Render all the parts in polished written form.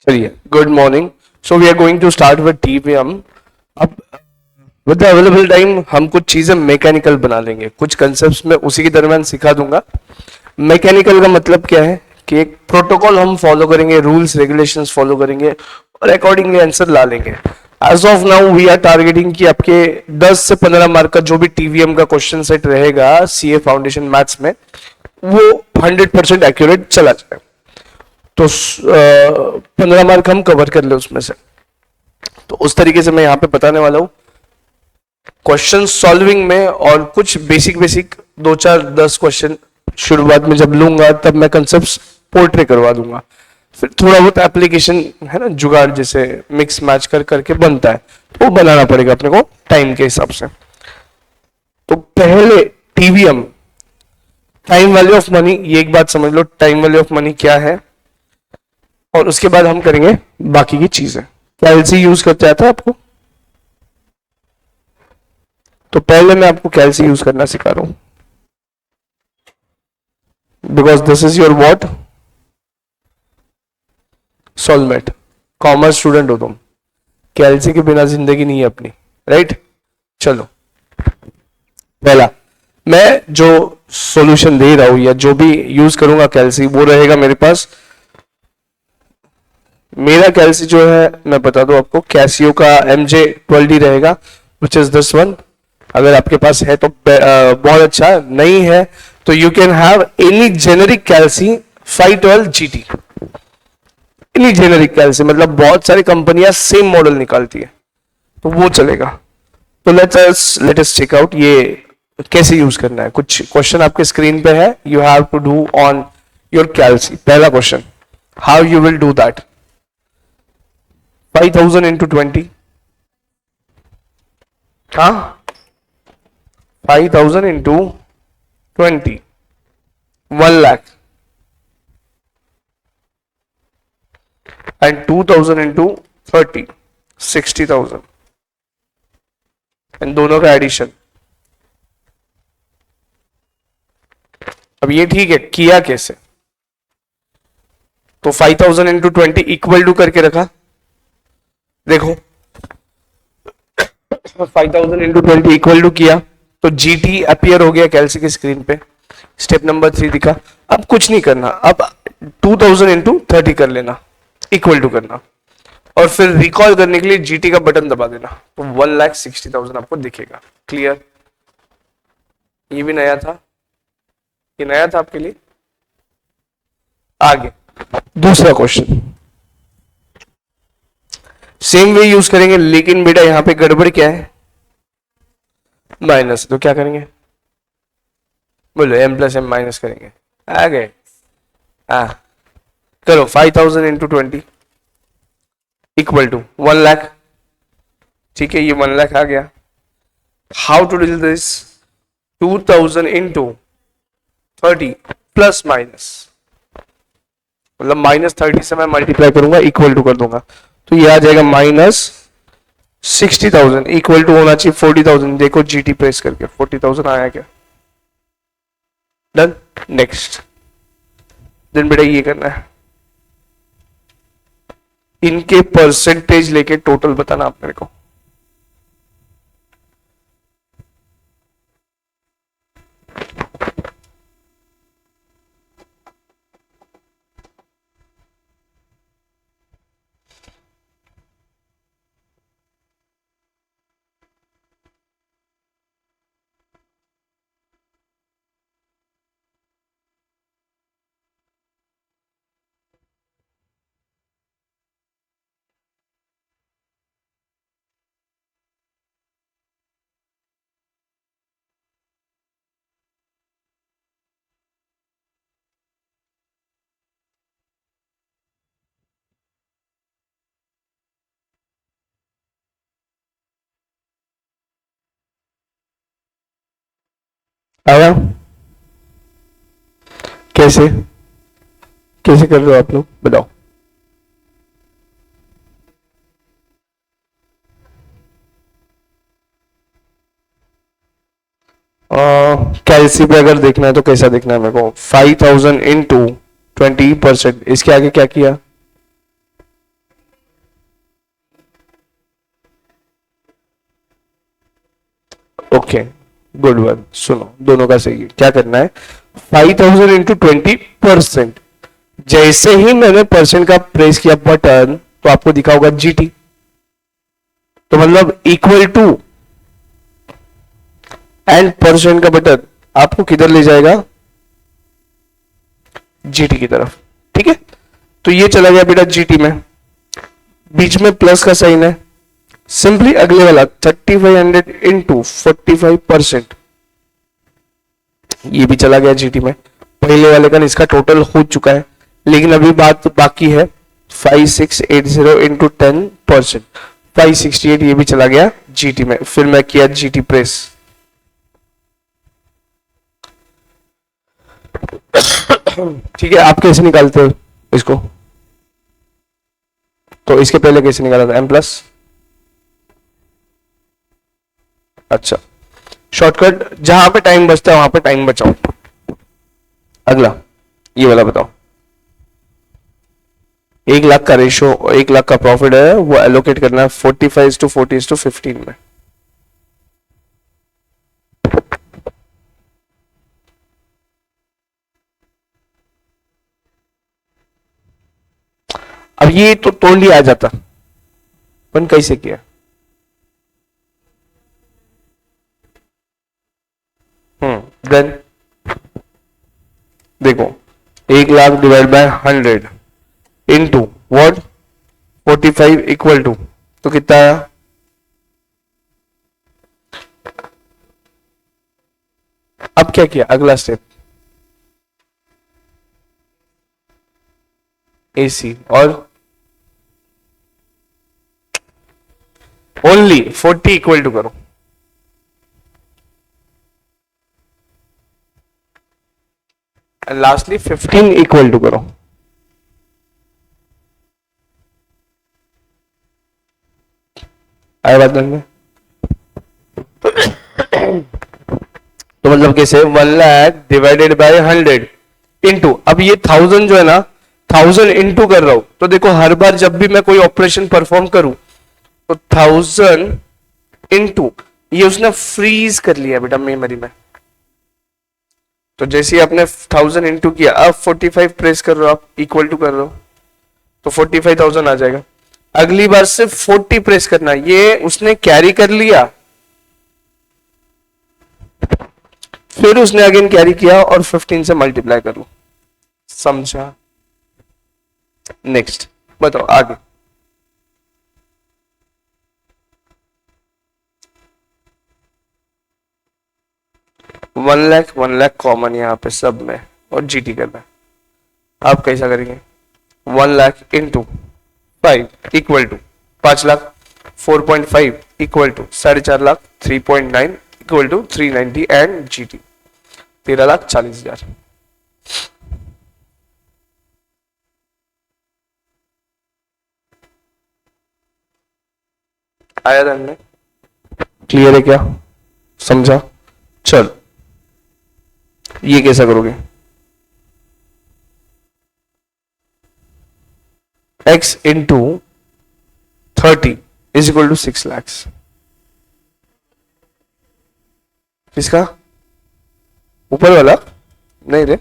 चलिए, good morning. So we are going to start with TVM. अब with the available time हम कुछ चीजें मैकेनिकल बना लेंगे, कुछ कंसेप्ट्स में उसी के दरमियान सिखा दूंगा। मैकेनिकल का मतलब क्या है कि एक प्रोटोकॉल हम फॉलो करेंगे, रूल्स रेगुलेशंस फॉलो करेंगे और अकॉर्डिंगली आंसर ला लेंगे। As of now we are targeting कि आपके 10 से 15 मार्क का जो भी टीवीएम का क्वेश्चन सेट रहेगा सीए फाउंडेशन मैथ्स में, वो 100% एक्यूरेट चला जाए। तो 15 मार्क हम कवर कर ले उसमें से। तो उस तरीके से मैं यहां पे बताने वाला हूं क्वेश्चन सॉल्विंग में, और कुछ बेसिक बेसिक 2-4-10 क्वेश्चन शुरुआत में जब लूंगा तब मैं कंसेप्ट पोर्ट्रे करवा दूंगा। फिर थोड़ा बहुत एप्लीकेशन है ना, जुगाड़ जैसे मिक्स मैच कर करके बनता है, तो वो बनाना पड़ेगा अपने को टाइम के हिसाब से। तो पहले TVM, time value of money, ये एक बात समझ लो, टाइम वैल्यू ऑफ मनी क्या है, और उसके बाद हम करेंगे बाकी की चीजें। क्या एलसी यूज करते आता है आपको? तो पहले मैं आपको कैलसी यूज करना सिखा रहा हूं, because this is your what, soulmate. Commerce student हो तुम, कैलसी के बिना जिंदगी नहीं है अपनी, राइट? चलो, पहला मैं जो सॉल्यूशन दे रहा हूं या जो भी यूज करूंगा कैलसी, वो रहेगा मेरे पास। मेरा कैलसी जो है मैं बता दूं आपको, कैसियो का MJ12D रहेगा, विच इज दिस वन। अगर आपके पास है तो बहुत अच्छा, नहीं है तो you can have any generic calci 512GT। Any generic calci मतलब बहुत सारी कंपनियां सेम मॉडल निकालती है, तो वो चलेगा। तो लेट अस चेक आउट ये कैसे यूज करना है। कुछ क्वेश्चन आपके स्क्रीन पे है, you have to do on your calci. पहला question, how you will do that? 5000 into 20, हाँ, 5000 into 20, 1 lakh, and 2000 into 30, 60,000, and दोनों का एडिशन। अब ये ठीक है, किया कैसे? तो 5000 into 20 इक्वल टू करके रखा, देखो 5000 into 20 इक्वल टू किया तो GT अपीयर हो गया कैलसी की स्क्रीन पे। स्टेप नंबर 3 दिखा। अब कुछ नहीं करना, अब 2000 into 30 कर लेना, इक्वल टू करना, और फिर रिकॉल करने के लिए GT का बटन दबा देना, तो 1,60,000 आपको दिखेगा। क्लियर? ये भी नया था, ये नया था आपके लिए। आगे दूसरा क्वेश्चन, सेम वे यूज करेंगे, लेकिन बेटा यहां पे गड़बड़ क्या है? माइनस। तो क्या करेंगे? बोलो, m प्लस m माइनस करेंगे। आ गए? करो 5000 into 20 इक्वल टू 1 लाख। ठीक है, ये 1 लाख आ गया। How to do this? 2000 into 30 plus minus, मतलब -30 से मैं मल्टीप्लाई करूंगा, इक्वल टू कर दूंगा, तो ये आ जाएगा -60,000। इक्वल टू होना चाहिए 40,000। देखो GT प्रेस करके 40,000 आया क्या? डन। नेक्स्ट देन बेटा ये करना है, इनके परसेंटेज लेके टोटल बताना आप मेरे को। आया? कैसे कैसे कर रहे हो आप लोग, बताओ। कैलसी पे अगर देखना है तो कैसा देखना है मेरे को? 5000 into 20%, इसके आगे क्या किया? Okay, good one. सुनो, दोनों का सही है। क्या करना है? 5000 इंटू 20%। जैसे ही मैंने परसेंट का प्रेस किया बटन, तो आपको दिखा होगा जीटी। तो मतलब इक्वल टू एंड परसेंट का बटन आपको किधर ले जाएगा? जीटी की तरफ। ठीक है, तो ये चला गया बेटा जीटी में। बीच में प्लस का साइन है, सिंपली अगले वाला 3500 इंटू 45%, ये भी चला गया जीटी में। पहले वाले का इसका टोटल हो चुका है, लेकिन अभी बात बाकी है 5680 इंटू 10%, 568, ये भी चला गया जीटी में। फिर मैं किया जीटी प्रेस। ठीक है, आप कैसे निकालते हो इसको? तो इसके पहले कैसे निकाला था? M plus. अच्छा, शॉर्टकट, जहां पे टाइम बचता है वहां पे टाइम बचाओ। अगला ये वाला बताओ। 1 लाख का रेशो, 1 लाख का प्रॉफिट है, वो एलोकेट करना है 45:40:15 में। अब ये तो तोड़ लिया आ जाता, अपन कैसे किया? देन देखो, 1 लाख divide by 100 into what 45 equal to, तो कितना आया? अब क्या किया? अगला स्टेप एसी, और ओनली 40 इक्वल टू करो। लास्टली 15 इक्वल टू करो। आया बात में? तो मतलब कैसे? 1 लाख डिवाइडेड बाय 100 इंटू, अब ये 1000 जो है ना, 1000 इंटू कर रहा हूं, तो देखो हर बार जब भी मैं कोई ऑपरेशन परफॉर्म करूं, तो 1000 इंटू, ये उसने फ्रीज कर लिया बेटा मेमोरी में। तो जैसे ही आपने 1000 इंटू किया, अब 45 प्रेस कर रहे हो, आप इक्वल टू कर रहे हो, तो 45,000 आ जाएगा। अगली बार सिर्फ 40 प्रेस करना, ये उसने कैरी कर लिया, फिर उसने अगेन कैरी किया और 15 से मल्टीप्लाई करो। समझा? नेक्स्ट बताओ आगे। 1 लाख 1 लाख कॉमन यहाँ पे सब में, और जीटी करना है। आप कैसा करेंगे? 1 lakh into 5 equal to 5 lakh, 4.5 equal to 4.5 lakh, 3.9 equal to 390 and GT 13,40,000। आया ध्यान में? क्लियर है क्या? समझा? चल, ये कैसा करोगे? x into 30 is equal to 6 lakh. किसका? ऊपर वाला? नहीं रे,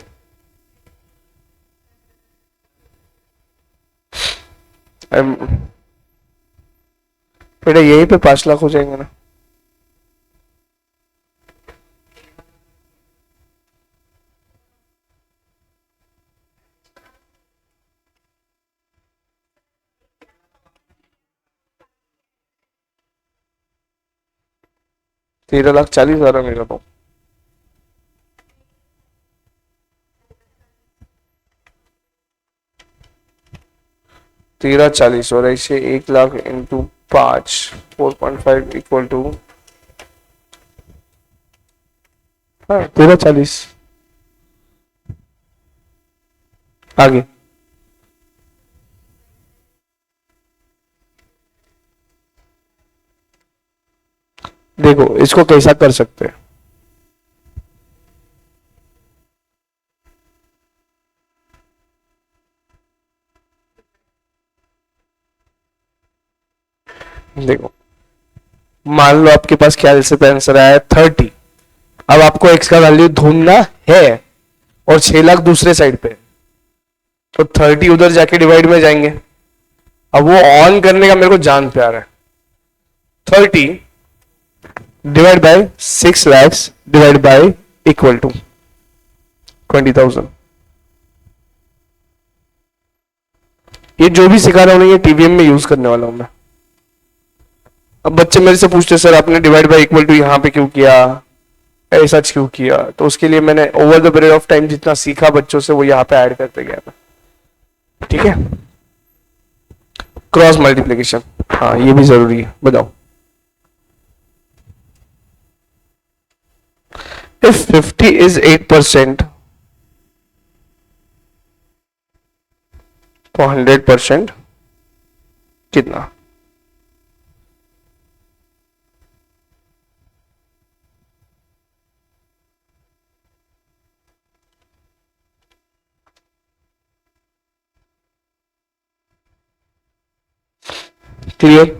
बेटा यहीं पे 5 लाख हो जाएंगे ना। ₹13,40,000 मेरा तो। तेरह चालीस, और ऐसे 1 लाख इंटू 5, 4.5 इक्वल टू, हाँ 13,40। आगे देखो, इसको कैसा कर सकते हैं? देखो, मान लो आपके पास ख्याल से आंसर आया 30। अब आपको x का वैल्यू ढूंढना है और 6 लाख दूसरे साइड पे, तो 30 उधर जाके डिवाइड में जाएंगे। अब वो ऑन करने का मेरे को जान प्यार है। 30 divide by 6 lakhs divide by equal to 20,000। ये जो भी सिखा रहा हूं ये टीवीएम में यूज करने वाला हूं मैं। अब बच्चे मेरे से पूछते सर आपने डिवाइड बाय इक्वल टू यहां पे क्यों किया, ऐसा क्यों किया, तो उसके लिए मैंने over the period of time जितना सीखा बच्चों से वो यहां पे ऐड करते गया मैं। ठीक है, क्रॉस मल्टीप्लीकेशन, हाँ ये भी जरूरी है। बताओ, इफ 50 is 8% तो 100% कितना? क्लियर?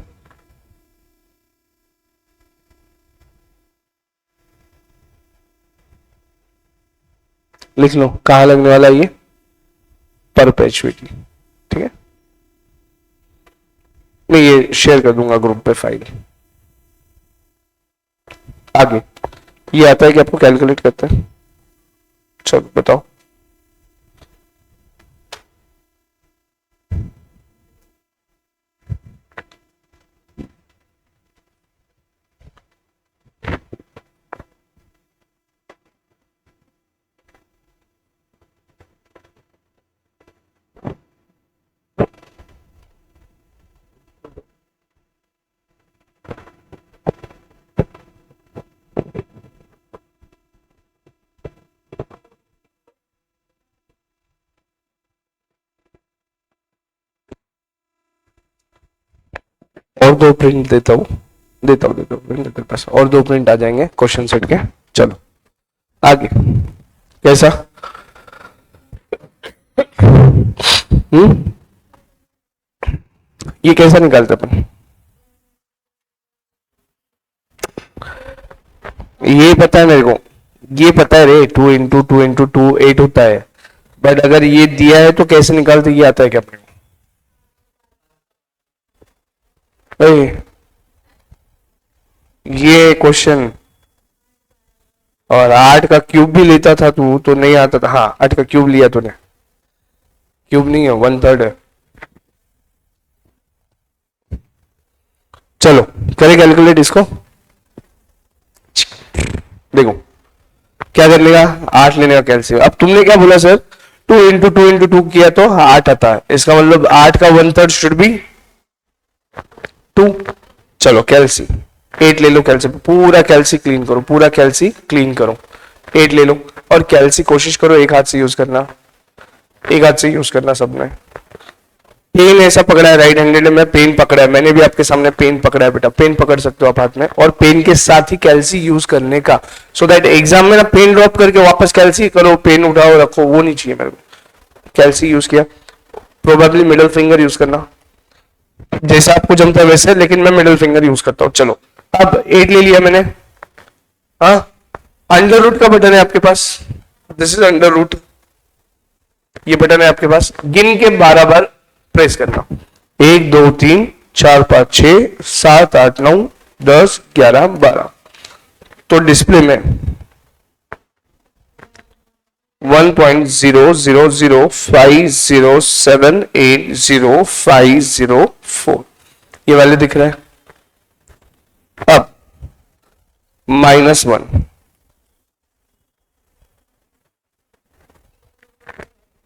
लिख लो कहां लगने वाला ये, परपेचुइटी। ठीक है, मैं ये शेयर कर दूंगा ग्रुप पे फाइल। आगे ये आता है कि आपको कैलकुलेट करते हैं। चलो बताओ, और दो प्रिंट देता हूं प्रिंट तेरे पास, और दो प्रिंट आ जाएंगे क्वेश्चन सेट के। चलो आगे, कैसा? ये कैसा निकालते अपन? ये पता है मेरे को, ये पता है रे, 2 इंटू 2 इंटू 2 8 होता है, बट अगर ये दिया है तो कैसे निकालते, ये आता है क्या अपने को? ये क्वेश्चन, और 8 का क्यूब भी लेता था तू तो नहीं आता था। हाँ 8 का क्यूब लिया तूने, क्यूब नहीं है 1/3 है। चलो करें कैलकुलेट इसको। देखो क्या कर लेगा, 8 लेने का कैलसियम। अब तुमने क्या बोला सर, 2 इंटू 2 इंटू 2 किया तो 8 आता है, इसका मतलब 8 का 1/3 शुड बी 2। चलो कैल्सी 8 ले लो, कैल्सी पूरा कैल्सी क्लीन करो, पूरा कैल्सी क्लीन करो, 8 ले लो। और कैल्सी कोशिश करो एक हाथ से यूज करना, एक हाथ से यूज करना सबने। पेन ऐसा पकड़ा है, राइट हैंडेड में पेन पकड़ा है, मैंने भी आपके सामने पेन पकड़ा है बेटा, पेन पकड़ सकते हो आप हाथ में, और पेन के साथ ही कैल्सी यूज करने का, सो दैट एग्जाम में ना पेन ड्रॉप करके वापस कैल्सी करो, पेन उठाओ रखो, वो नहीं चाहिए मेरे को। कैल्सी यूज किया, प्रोबेबली मिडिल फिंगर यूज करना, जैसा आपको जमता है वैसे, लेकिन मैं मिडिल फिंगर यूज करता हूं। चलो अब 8 ले लिया मैंने। हाँ अंडर रूट का बटन है आपके पास, दिस इज अंडर रूट, ये बटन है आपके पास, गिन के 12 बार प्रेस करना, 1 2 3 4 5 6 7 8 9 10 11 12। तो डिस्प्ले में 1.000507805004 ये वाले दिख रहा है। अब -1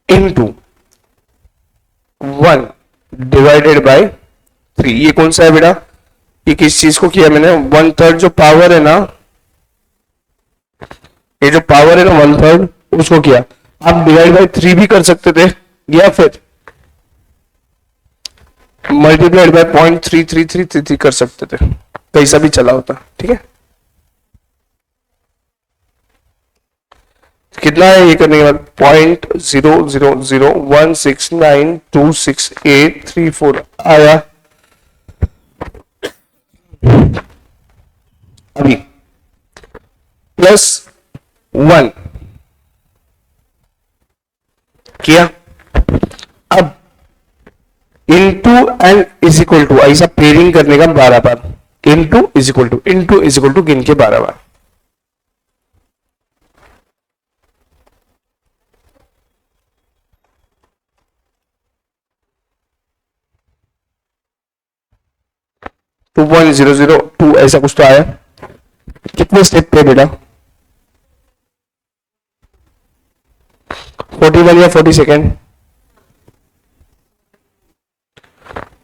इंटू 1 डिवाइडेड बाय 3, ये कौन सा है बेटा, ये किस चीज को किया मैंने, 1/3 जो पावर है ना, ये जो पावर है ना 1/3 उसको किया। आप डिवाइड बाय 3 भी कर सकते थे, या फिर मल्टीप्लाइड बाय 0.3333 कर सकते थे, कैसा भी चला होता। ठीक है, कितना है ये करने के बाद, 0.0001692683 4 आया। 1 किया। अब into and is equal to, ऐसा पेयरिंग करने का 12 बार, इनटू इज इक्वल टू गिन के 12 बार। टू 2.002 ऐसा कुछ तो आया। कितने स्टेप पे बेटा? 41 या 42?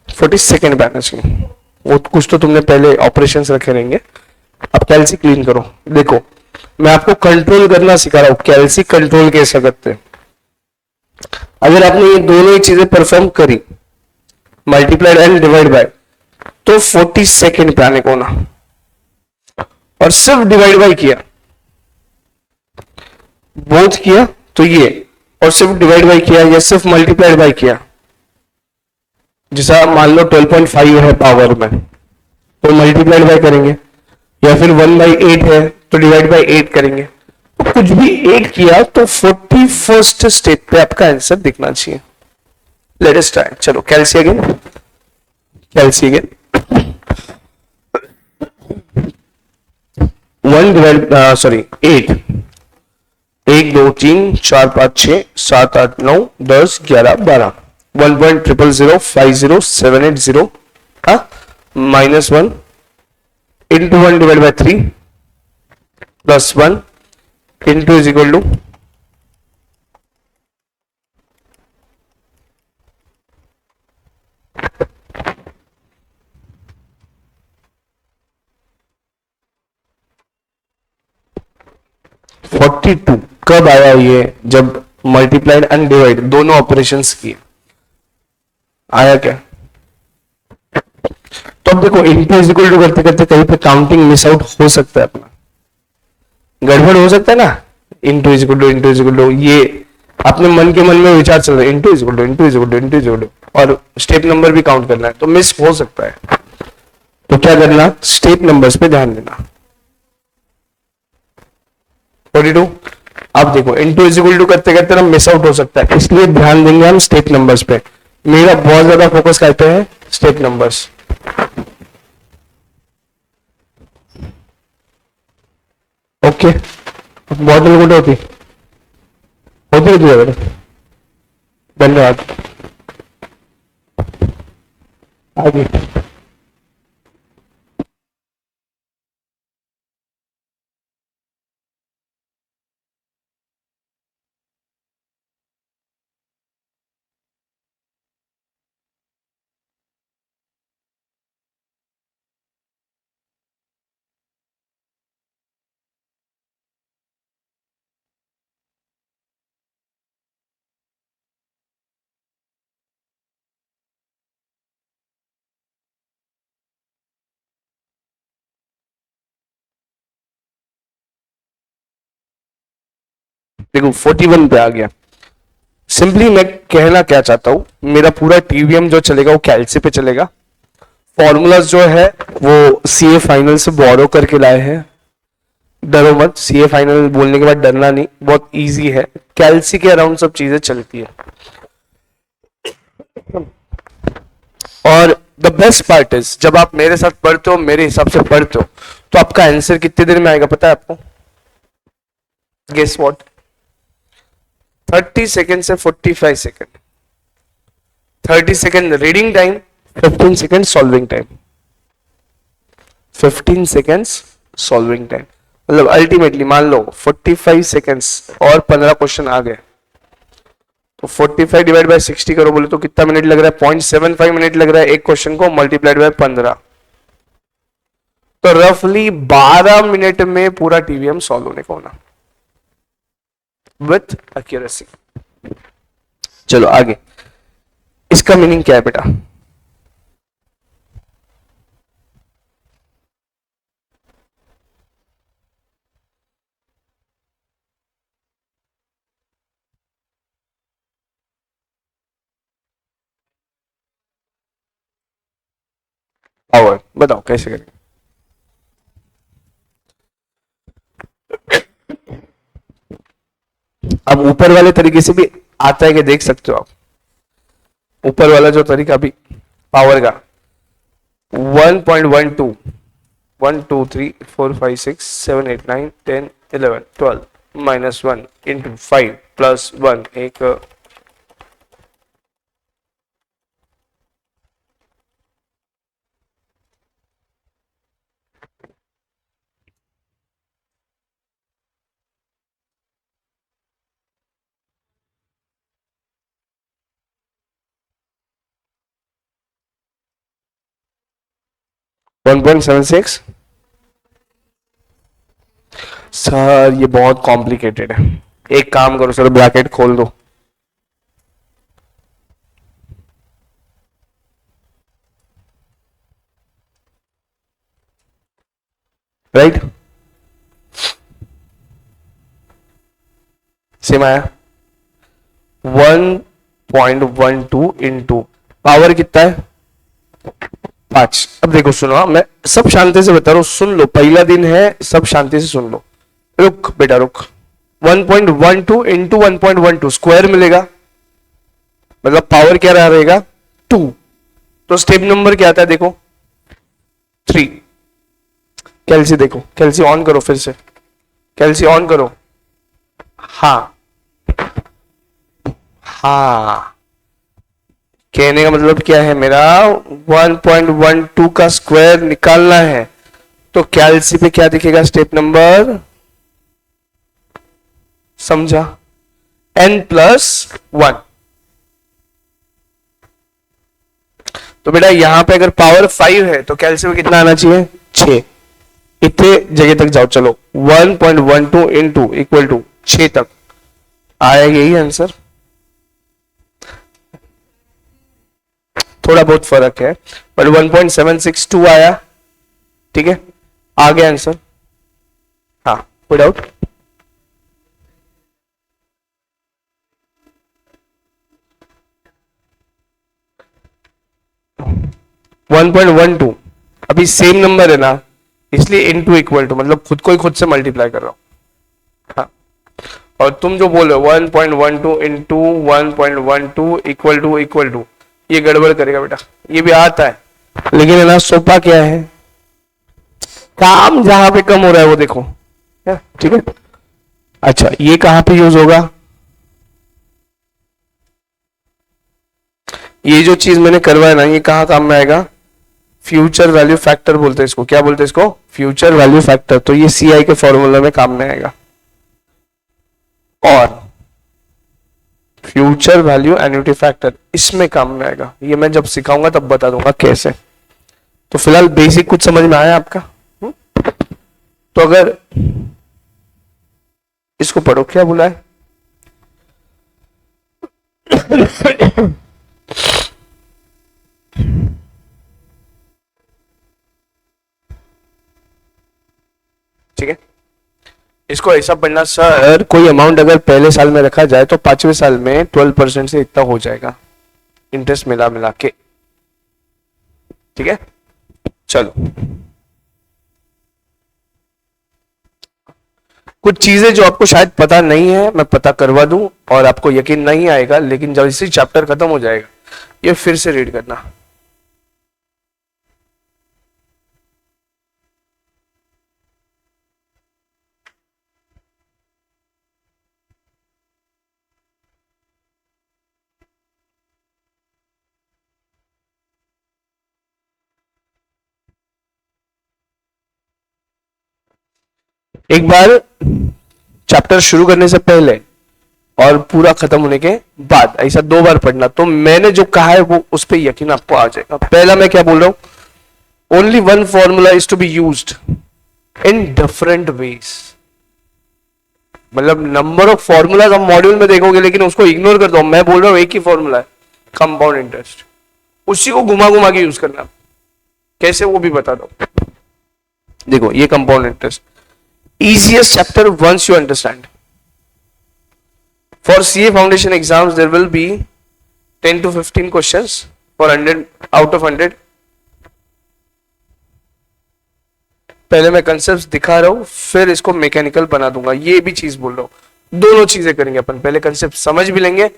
42 पे आना चाहिए। वो कुछ तो तुमने पहले ऑपरेशंस रखे रहेंगे। अब कैलसी क्लीन करो। देखो मैं आपको कंट्रोल करना सिखा रहा हूं, कैलसी कंट्रोल कैसे करते हैं। अगर आपने ये दोनों ही चीजें परफॉर्म करी, मल्टीप्लाइड एंड डिवाइड बाय, तो 42 पे आने को ना, और सिर्फ डिवाइड बाय किया, बोथ किया तो ये, और सिर्फ डिवाइड बाय किया या सिर्फ मल्टीप्लाइड बाय किया, जैसा मान लो 12.5 है पावर में तो मल्टीप्लाइड बाय करेंगे, या फिर 1/8 है तो डिवाइड बाय 8 करेंगे। तो कुछ भी 8 किया तो 41st स्टेप पे आपका आंसर दिखना चाहिए। Let us try. चलो कैलसी अगेन, कैलसी अगेन। 8, 1 2 3 4 5 6 7 8 9 10 11 12, 1.0005078 हाँ, -1 into 1 divided by 3 plus 1 into is equal to 42। कब आया ये? जब मल्टीप्लाइड एंड डिवाइड दोनों ऑपरेशंस किए, आया क्या? तो अब देखो इंटू इज इक्वल टू करते करते कहीं पे काउंटिंग मिस आउट हो सकता है, अपना गड़बड़ हो सकता है ना। इंटू इज इक्वल टू ये अपने मन के मन में विचार चल रहा है, into is equal to into is equal to into is equal to, और स्टेप नंबर भी काउंट करना है तो मिस हो सकता है। तो क्या करना, स्टेप नंबर्स पे ध्यान देना। 42। अब देखो इंटू इज इक्वल टू करते करते ना मिस आउट हो सकता है, इसलिए ध्यान देंगे हम स्टेप नंबर्स पे। मेरा बहुत ज्यादा फोकस करते हैं step numbers. Okay, bottle good होती होती होती है बेटा। धन्यवाद। आगे देखो 41 पे आ गया। सिंपली मैं कहना क्या चाहता हूं, मेरा पूरा टीवीएम जो चलेगा वो कैलसी पे चलेगा। फॉर्मूलाज जो है वो सीए फाइनल से बोरो करके लाए हैं। डरो मत, सीए फाइनल बोलने के बाद डरना नहीं, बहुत इजी है। कैलसी के अराउंड सब चीजें चलती है। और द बेस्ट पार्ट इज जब आप मेरे साथ पढ़ते हो, मेरे हिसाब से पढ़ते हो, तो आपका आंसर कितने देर में आएगा पता है आपको? Guess what? 30 सेकेंड से 45 second. 30 second reading time, 15 second solving time. 15 seconds solving time, मतलब अल्टीमेटली मान लो 45 सेकेंड्स और 15 क्वेश्चन आ गए तो 45 डिवाइड बाय 60 करो बोले तो कितना मिनट लग रहा है? 0.75 मिनट लग रहा है एक क्वेश्चन को, मल्टीप्लाइड बाय 15, तो रफली 12 मिनट में पूरा टीवीएम सॉल्व होने को होना विथ एक्यूरेसी। चलो आगे, इसका मीनिंग क्या है बेटा? पावर बताओ कैसे करेंगे? अब ऊपर वाले तरीके से भी आता है कि देख सकते हो आप, ऊपर वाला जो तरीका भी पावर का 1.12 1 2 3 4 5 6 7 8 9 10 11 12 माइनस 1 इंटू 5 प्लस 1 एक 1.76। सर ये बहुत कॉम्प्लिकेटेड है, एक काम करो सर, ब्रैकेट खोल दो, राइट, सेम आया 1.12 इंटू पावर कितना है 5। अब देखो सुनो, मैं सब शांति से बता रहा हूं, सुन लो, पहला दिन है, सब शांति से सुन लो, रुक बेटा रुक। 1.12 इंटू 1.12 स्क्वायर मिलेगा, मतलब पावर क्या रहेगा 2। तो स्टेप नंबर क्या आता है देखो 3। कैल्सी देखो, कैल्सी ऑन करो, फिर से कैल्सी ऑन करो। हाँ हाँ, कहने का मतलब क्या है मेरा, 1.12 का स्क्वायर निकालना है, तो कैल्सी पे क्या दिखेगा स्टेप नंबर, समझा, n+1। तो बेटा यहां पे अगर पावर 5 है तो कैल्सी में कितना आना चाहिए 6। इतने जगह तक जाओ, चलो 1.12 इंटू इक्वल टू 6 तक आया, यही आंसर, थोड़ा बहुत फर्क है, बट 1.762 आया, ठीक है, आ गया आंसर। हाँ कोई doubt? One point one two अभी सेम नंबर है ना, इसलिए इनटू इक्वल टू, मतलब खुद को ही खुद से मल्टीप्लाई कर रहा हूं। हाँ, और तुम जो बोल रहे हो 1.12 इंटू 1.12 इक्वल टू, ये गड़बड़ करेगा बेटा, ये भी आता है, लेकिन है ना सोपा क्या है, काम जहां पे कम हो रहा है वो देखो, ठीक है। अच्छा ये कहां पे यूज होगा, ये जो चीज मैंने करवाया ना, ये कहां काम में आएगा, फ्यूचर वैल्यू फैक्टर बोलते हैं इसको, क्या बोलते हैं इसको, फ्यूचर वैल्यू फैक्टर। तो ये सीआई के फॉर्मूला में काम में आएगा, और फ्यूचर वैल्यू एन्युटी फैक्टर इसमें काम में आएगा। ये मैं जब सिखाऊंगा तब बता दूंगा कैसे। तो फिलहाल बेसिक कुछ समझ में आया आपका? तो अगर इसको पढ़ो, क्या बोला है ठीक है, इसको ऐसा पढ़ना, सर कोई अमाउंट अगर पहले साल में रखा जाए तो 5वें साल में 12% से इतना हो जाएगा इंटरेस्ट मिला मिला के, ठीक है। चलो कुछ चीजें जो आपको शायद पता नहीं है मैं पता करवा दूं, और आपको यकीन नहीं आएगा, लेकिन जब इसी चैप्टर खत्म हो जाएगा ये फिर से रीड करना। एक बार चैप्टर शुरू करने से पहले और पूरा खत्म होने के बाद ऐसा 2 बार पढ़ना, तो मैंने जो कहा है वो उस पर यकीन आपको आ जाएगा। पहला मैं क्या बोल रहा हूं, only one formula is to be used in different ways, मतलब नंबर ऑफ फॉर्मूलाज हम मॉड्यूल में देखोगे, लेकिन उसको इग्नोर कर दो। मैं बोल रहा हूं एक ही फॉर्मूला है, कंपाउंड इंटरेस्ट, उसी को घुमा घुमा के यूज करना, कैसे वो भी बता दो। देखो ये compound interest, easiest chapter once you understand. For CA foundation exams there will be 10 to 15 questions for 100 out of 100. पहले मैं कंसेप्ट दिखा रहा हूं, फिर इसको मैकेनिकल बना दूंगा, ये भी चीज बोल रहा हूं। दोनों चीजें करेंगे अपन, पहले कंसेप्ट समझ भी लेंगे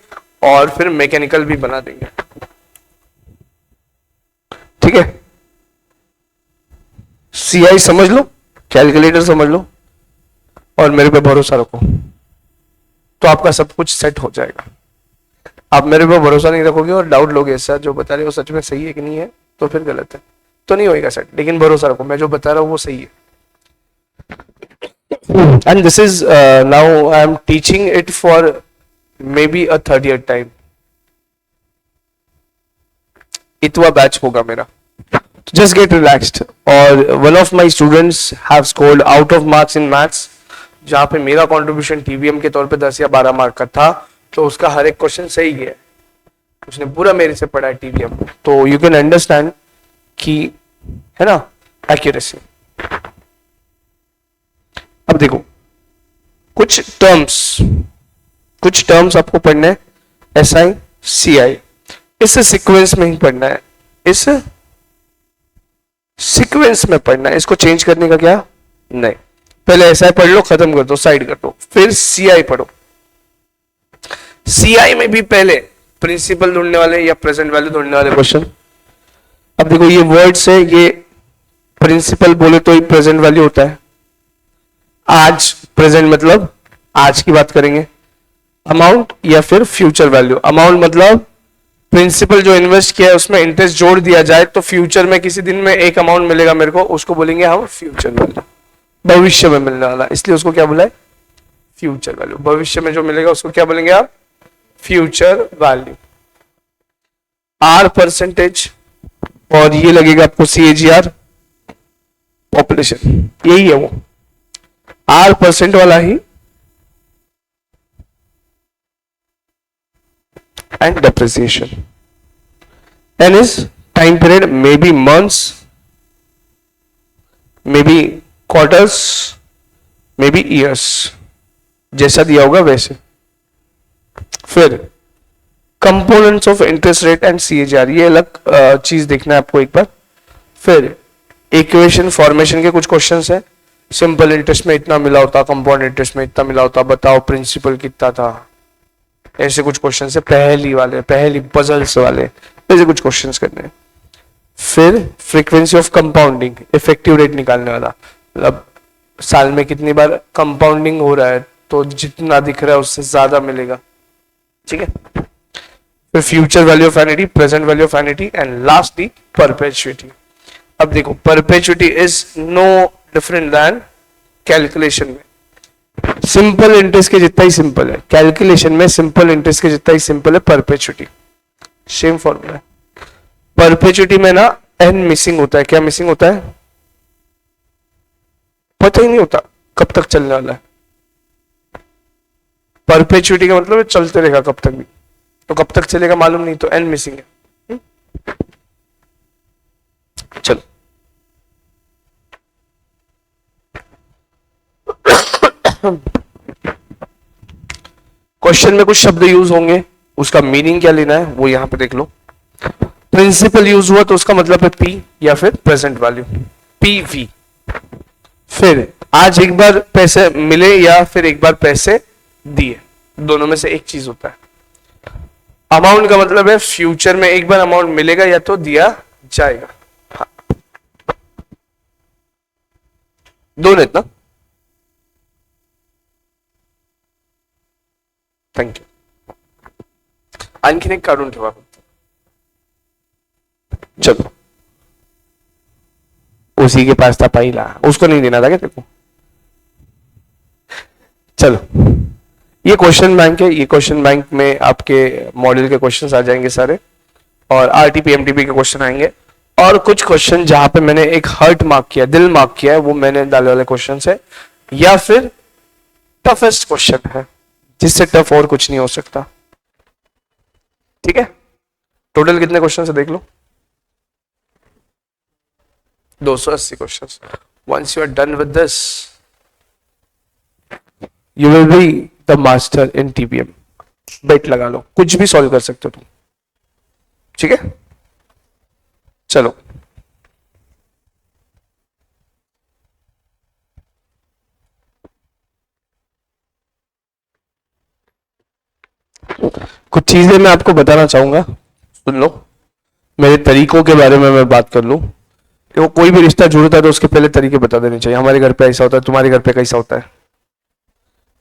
और फिर मैकेनिकल भी बना देंगे, ठीक है। सीआई समझ लो, कैलकुलेटर समझ लो और मेरे पे भरोसा रखो, तो आपका सब कुछ सेट हो जाएगा। आप मेरे पे भरोसा नहीं रखोगे और डाउट लोगे सर जो बता रहे हो सच में सही है कि नहीं है, तो फिर गलत है, तो नहीं होएगा सेट। लेकिन भरोसा रखो, मैं जो बता रहा हूं वो सही है। And this is now I am teaching it for maybe a third year time. इतवा बैच होगा मेरा, just get relaxed. और one of my students have scored out of marks in maths, जहाँ पे मेरा कंट्रीब्यूशन टीवीएम के तौर पे 10 या 12 मार्क का था, तो उसका हर एक क्वेश्चन सही गया, उसने पूरा मेरे से पढ़ा है टीवीएम, तो यू कैन अंडरस्टैंड कि है ना एक्यूरेसी। अब देखो कुछ टर्म्स आपको पढ़ने हैं, एसआई सीआई, इस सीक्वेंस में ही पढ़ना है, इस सीक्वेंस में पढ़ना है, इसको चेंज करने का क्या नहीं। पहले एसआई पढ़ लो, खत्म कर दो, साइड कर दो, फिर सीआई पढ़ो। सीआई में भी पहले प्रिंसिपल ढूंढने वाले या प्रेजेंट वैल्यू ढूंढने वाले क्वेश्चन। अब देखो ये वर्ड्स है, ये प्रिंसिपल बोले तो ही प्रेजेंट वैल्यू होता है। आज प्रेजेंट मतलब आज की बात करेंगे, अमाउंट या फिर फ्यूचर वैल्यू। अमाउंट मतलब प्रिंसिपल जो इन्वेस्ट किया है उसमें इंटरेस्ट जोड़ दिया जाए तो फ्यूचर में किसी दिन में एक अमाउंट मिलेगा मेरे को, उसको बोलेंगे हम फ्यूचर वैल्यू, भविष्य में मिलने वाला, इसलिए उसको क्या बोला है फ्यूचर वैल्यू। भविष्य में जो मिलेगा उसको क्या बोलेंगे आप फ्यूचर वैल्यू। आर परसेंटेज और ये लगेगा आपको सीएजीआर पॉपुलेशन, यही है वो आर परसेंट वाला ही, and depreciation. N is time period, maybe months, maybe quarters, maybe years, जैसा दिया होगा वैसे। फिर components of interest rate and CAGR, ये अलग चीज देखना है आपको एक बार। फिर इक्वेशन फॉर्मेशन के कुछ क्वेश्चंस है, सिंपल इंटरेस्ट में इतना मिला होता, कंपाउंड इंटरेस्ट में इतना मिला होता, बताओ प्रिंसिपल कितना था, ऐसे कुछ क्वेश्चन है, पहली पजल्स वाले, ऐसे कुछ क्वेश्चंस करने हैं। फिर frequency of compounding, effective rate निकालने वाला, मतलब साल में कितनी बार कंपाउंडिंग हो रहा है तो जितना दिख रहा है उससे ज्यादा मिलेगा, ठीक है। फिर future value of annuity, present value of annuity and lastly perpetuity. अब देखो perpetuity is no different than calculation में, सिंपल इंटरेस्ट के जितना ही सिंपल है, कैलकुलेशन में सिंपल इंटरेस्ट के जितना ही सिंपल है परपेचुइटी, सेम फॉर्मूला है। परपेचुइटी में ना एन मिसिंग होता है, क्या मिसिंग होता है पता ही नहीं होता कब तक चलने वाला है। परपेचुइटी का मतलब है चलते रहेगा कब तक भी, तो कब तक चलेगा मालूम नहीं, तो एन मिसिंग है। चलो क्वेश्चन में कुछ शब्द यूज होंगे, उसका मीनिंग क्या लेना है वो यहां पे देख लो। प्रिंसिपल यूज हुआ तो उसका मतलब है पी या फिर प्रेजेंट वैल्यू, पीवी। फिर आज एक बार पैसे मिले या फिर एक बार पैसे दिए, दोनों में से एक चीज होता है। अमाउंट का मतलब है फ्यूचर में एक बार अमाउंट मिलेगा या तो दिया जाएगा, हाँ। दोनों इतना, थँक्यू। आणखीन एक काढून ठेवा, चलो उसी के पास था पहिला, उसको नहीं देना था क्या तेरे को। चलो ये क्वेश्चन बैंक है, ये क्वेश्चन बैंक में आपके मॉडल के क्वेश्चंस आ जाएंगे सारे, और आरटीपी एमटीपी के क्वेश्चन आएंगे, और कुछ क्वेश्चन जहां पे मैंने एक हार्ट मार्क किया, दिल मार्क किया है, वो मैंने डाले वाले क्वेश्चन है, या फिर टफेस्ट क्वेश्चन है, जिससे टफ और कुछ नहीं हो सकता, ठीक है। टोटल कितने क्वेश्चन है देख लो, 280 questions. Once you are done with this, you will be the master in TPM. बेट लगा लो, कुछ भी सॉल्व कर सकते हो तुम, ठीक है। चलो चीजें मैं आपको बताना चाहूंगा, सुन लो। मेरे तरीकों के बारे में मैं बात कर लूं, देखो कोई भी रिश्ता जुड़ता है तो उसके पहले तरीके बता देने चाहिए। हमारे घर पे ऐसा होता है, तुम्हारे घर पे कैसा होता है,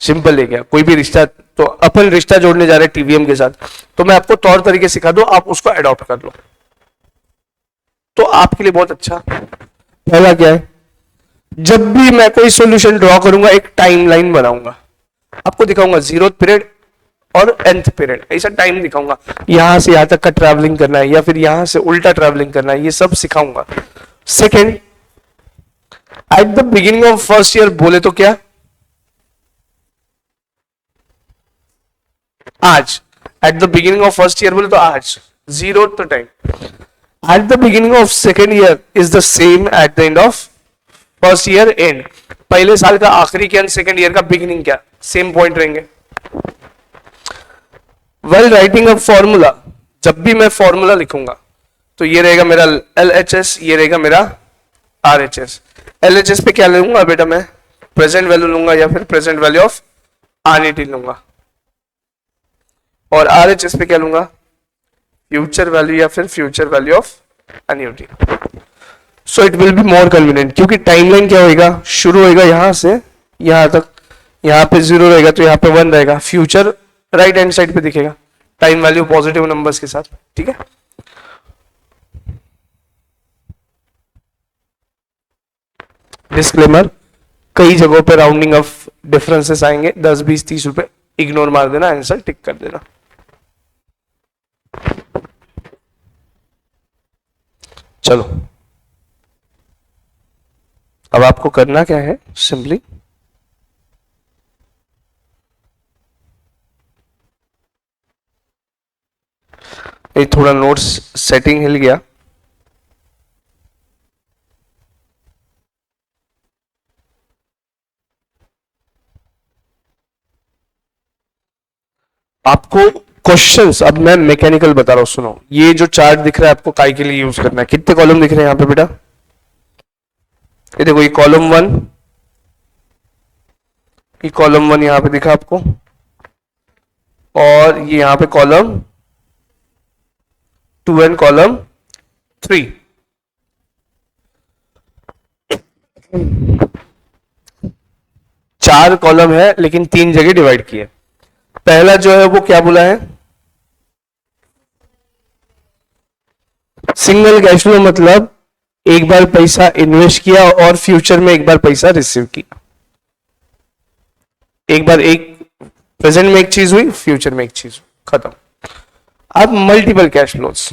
सिंपल है क्या। कोई भी रिश्ता, तो अपन रिश्ता जोड़ने जा रहे हैं टीवीएम के साथ, तो मैं आपको तौर तरीके सिखा दूं, आप उसको अडॉप्ट कर लो तो आपके लिए बहुत अच्छा। पहला क्या है, जब भी मैं कोई सॉल्यूशन ड्रॉ करूंगा एक टाइमलाइन बनाऊंगा, आपको दिखाऊंगा 0th पीरियड और nth पीरियड, ऐसा टाइम दिखाऊंगा। यहां से यहां तक का ट्रैवलिंग करना है या फिर यहां से उल्टा ट्रैवलिंग करना है, ये सब सिखाऊंगा। Second, at the beginning of first year बोले तो क्या, आज, at the beginning of first year बोले तो आज 0th time. At the beginning of second year is the same at the end of first year and. पहले साल का आखिरी क्या, सेकेंड ईयर का बिगिनिंग क्या, सेम पॉइंट रहेंगे। वेल राइटिंग अ फॉर्मूला, जब भी मैं फॉर्मूला लिखूंगा तो ये रहेगा मेरा LHS, ये रहेगा मेरा RHS। LHS पे क्या लूंगा बेटा, मैं प्रेजेंट वैल्यू लूंगा या फिर प्रेजेंट वैल्यू ऑफ एन्युटी लूंगा, और RHS पे क्या लूंगा, फ्यूचर वैल्यू या फिर future value of annuity. So it will be more convenient, क्योंकि टाइमलाइन क्या होगा, शुरू होगा यहां से यहां तक, यहां पे 0 रहेगा तो यहां पे 1 रहेगा, फ्यूचर राइट हैंड साइड पे दिखेगा, टाइम वैल्यू पॉजिटिव नंबर्स के साथ, ठीक है। डिस्क्लेमर, कई जगहों पे राउंडिंग ऑफ डिफरेंसेस आएंगे, 10 20 30 रुपए, इग्नोर मार देना, आंसर टिक कर देना। चलो अब आपको करना क्या है, सिंपली ये थोड़ा नोट्स सेटिंग हिल गया, आपको क्वेश्चंस अब मैं मैकेनिकल बता रहा हूं, सुनो। ये जो चार्ट दिख रहा है आपको काय के लिए यूज करना है, कितने कॉलम दिख रहे हैं यहां पे बेटा, ये देखो, ये कॉलम 1, ये कॉलम 1 यहां पे दिखा आपको, और ये यहां पे कॉलम 2 एंड कॉलम 3। चार कॉलम है लेकिन 3 जगह डिवाइड किए। पहला जो है वो क्या बोला है, सिंगल कैश फ्लो, मतलब एक बार पैसा इन्वेस्ट किया और फ्यूचर में एक बार पैसा रिसीव किया। एक बार एक प्रेजेंट में एक चीज हुई, फ्यूचर में एक चीज हुई, खत्म। अब multiple cash flows,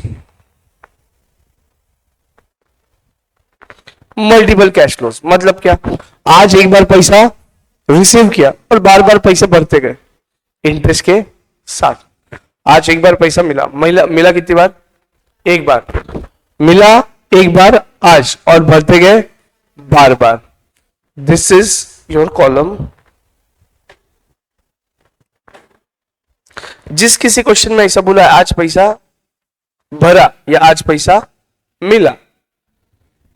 multiple cash flows मतलब क्या, आज एक बार पैसा रिसीव किया और बार बार पैसे भरते गए इंटरेस्ट के साथ। आज एक बार पैसा मिला, मिला कितनी बार, एक बार मिला, एक बार आज, और भरते गए बार बार। This is your column. जिस किसी क्वेश्चन में ऐसा बोला आज पैसा भरा या आज पैसा मिला,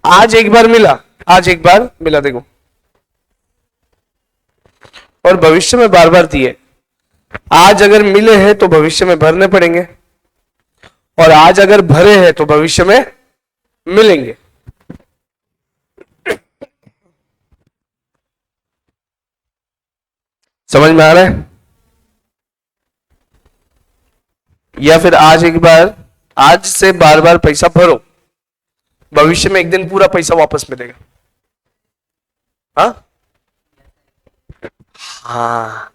आज एक बार मिला, आज एक बार मिला, देखो, और भविष्य में बार बार दिए। आज अगर मिले हैं तो भविष्य में भरने पड़ेंगे, और आज अगर भरे हैं तो भविष्य में मिलेंगे। समझ में आ रहा है, या फिर आज एक बार, आज से बार बार पैसा भरो, भविष्य में एक दिन पूरा पैसा वापस मिलेगा। हाँ हाँ,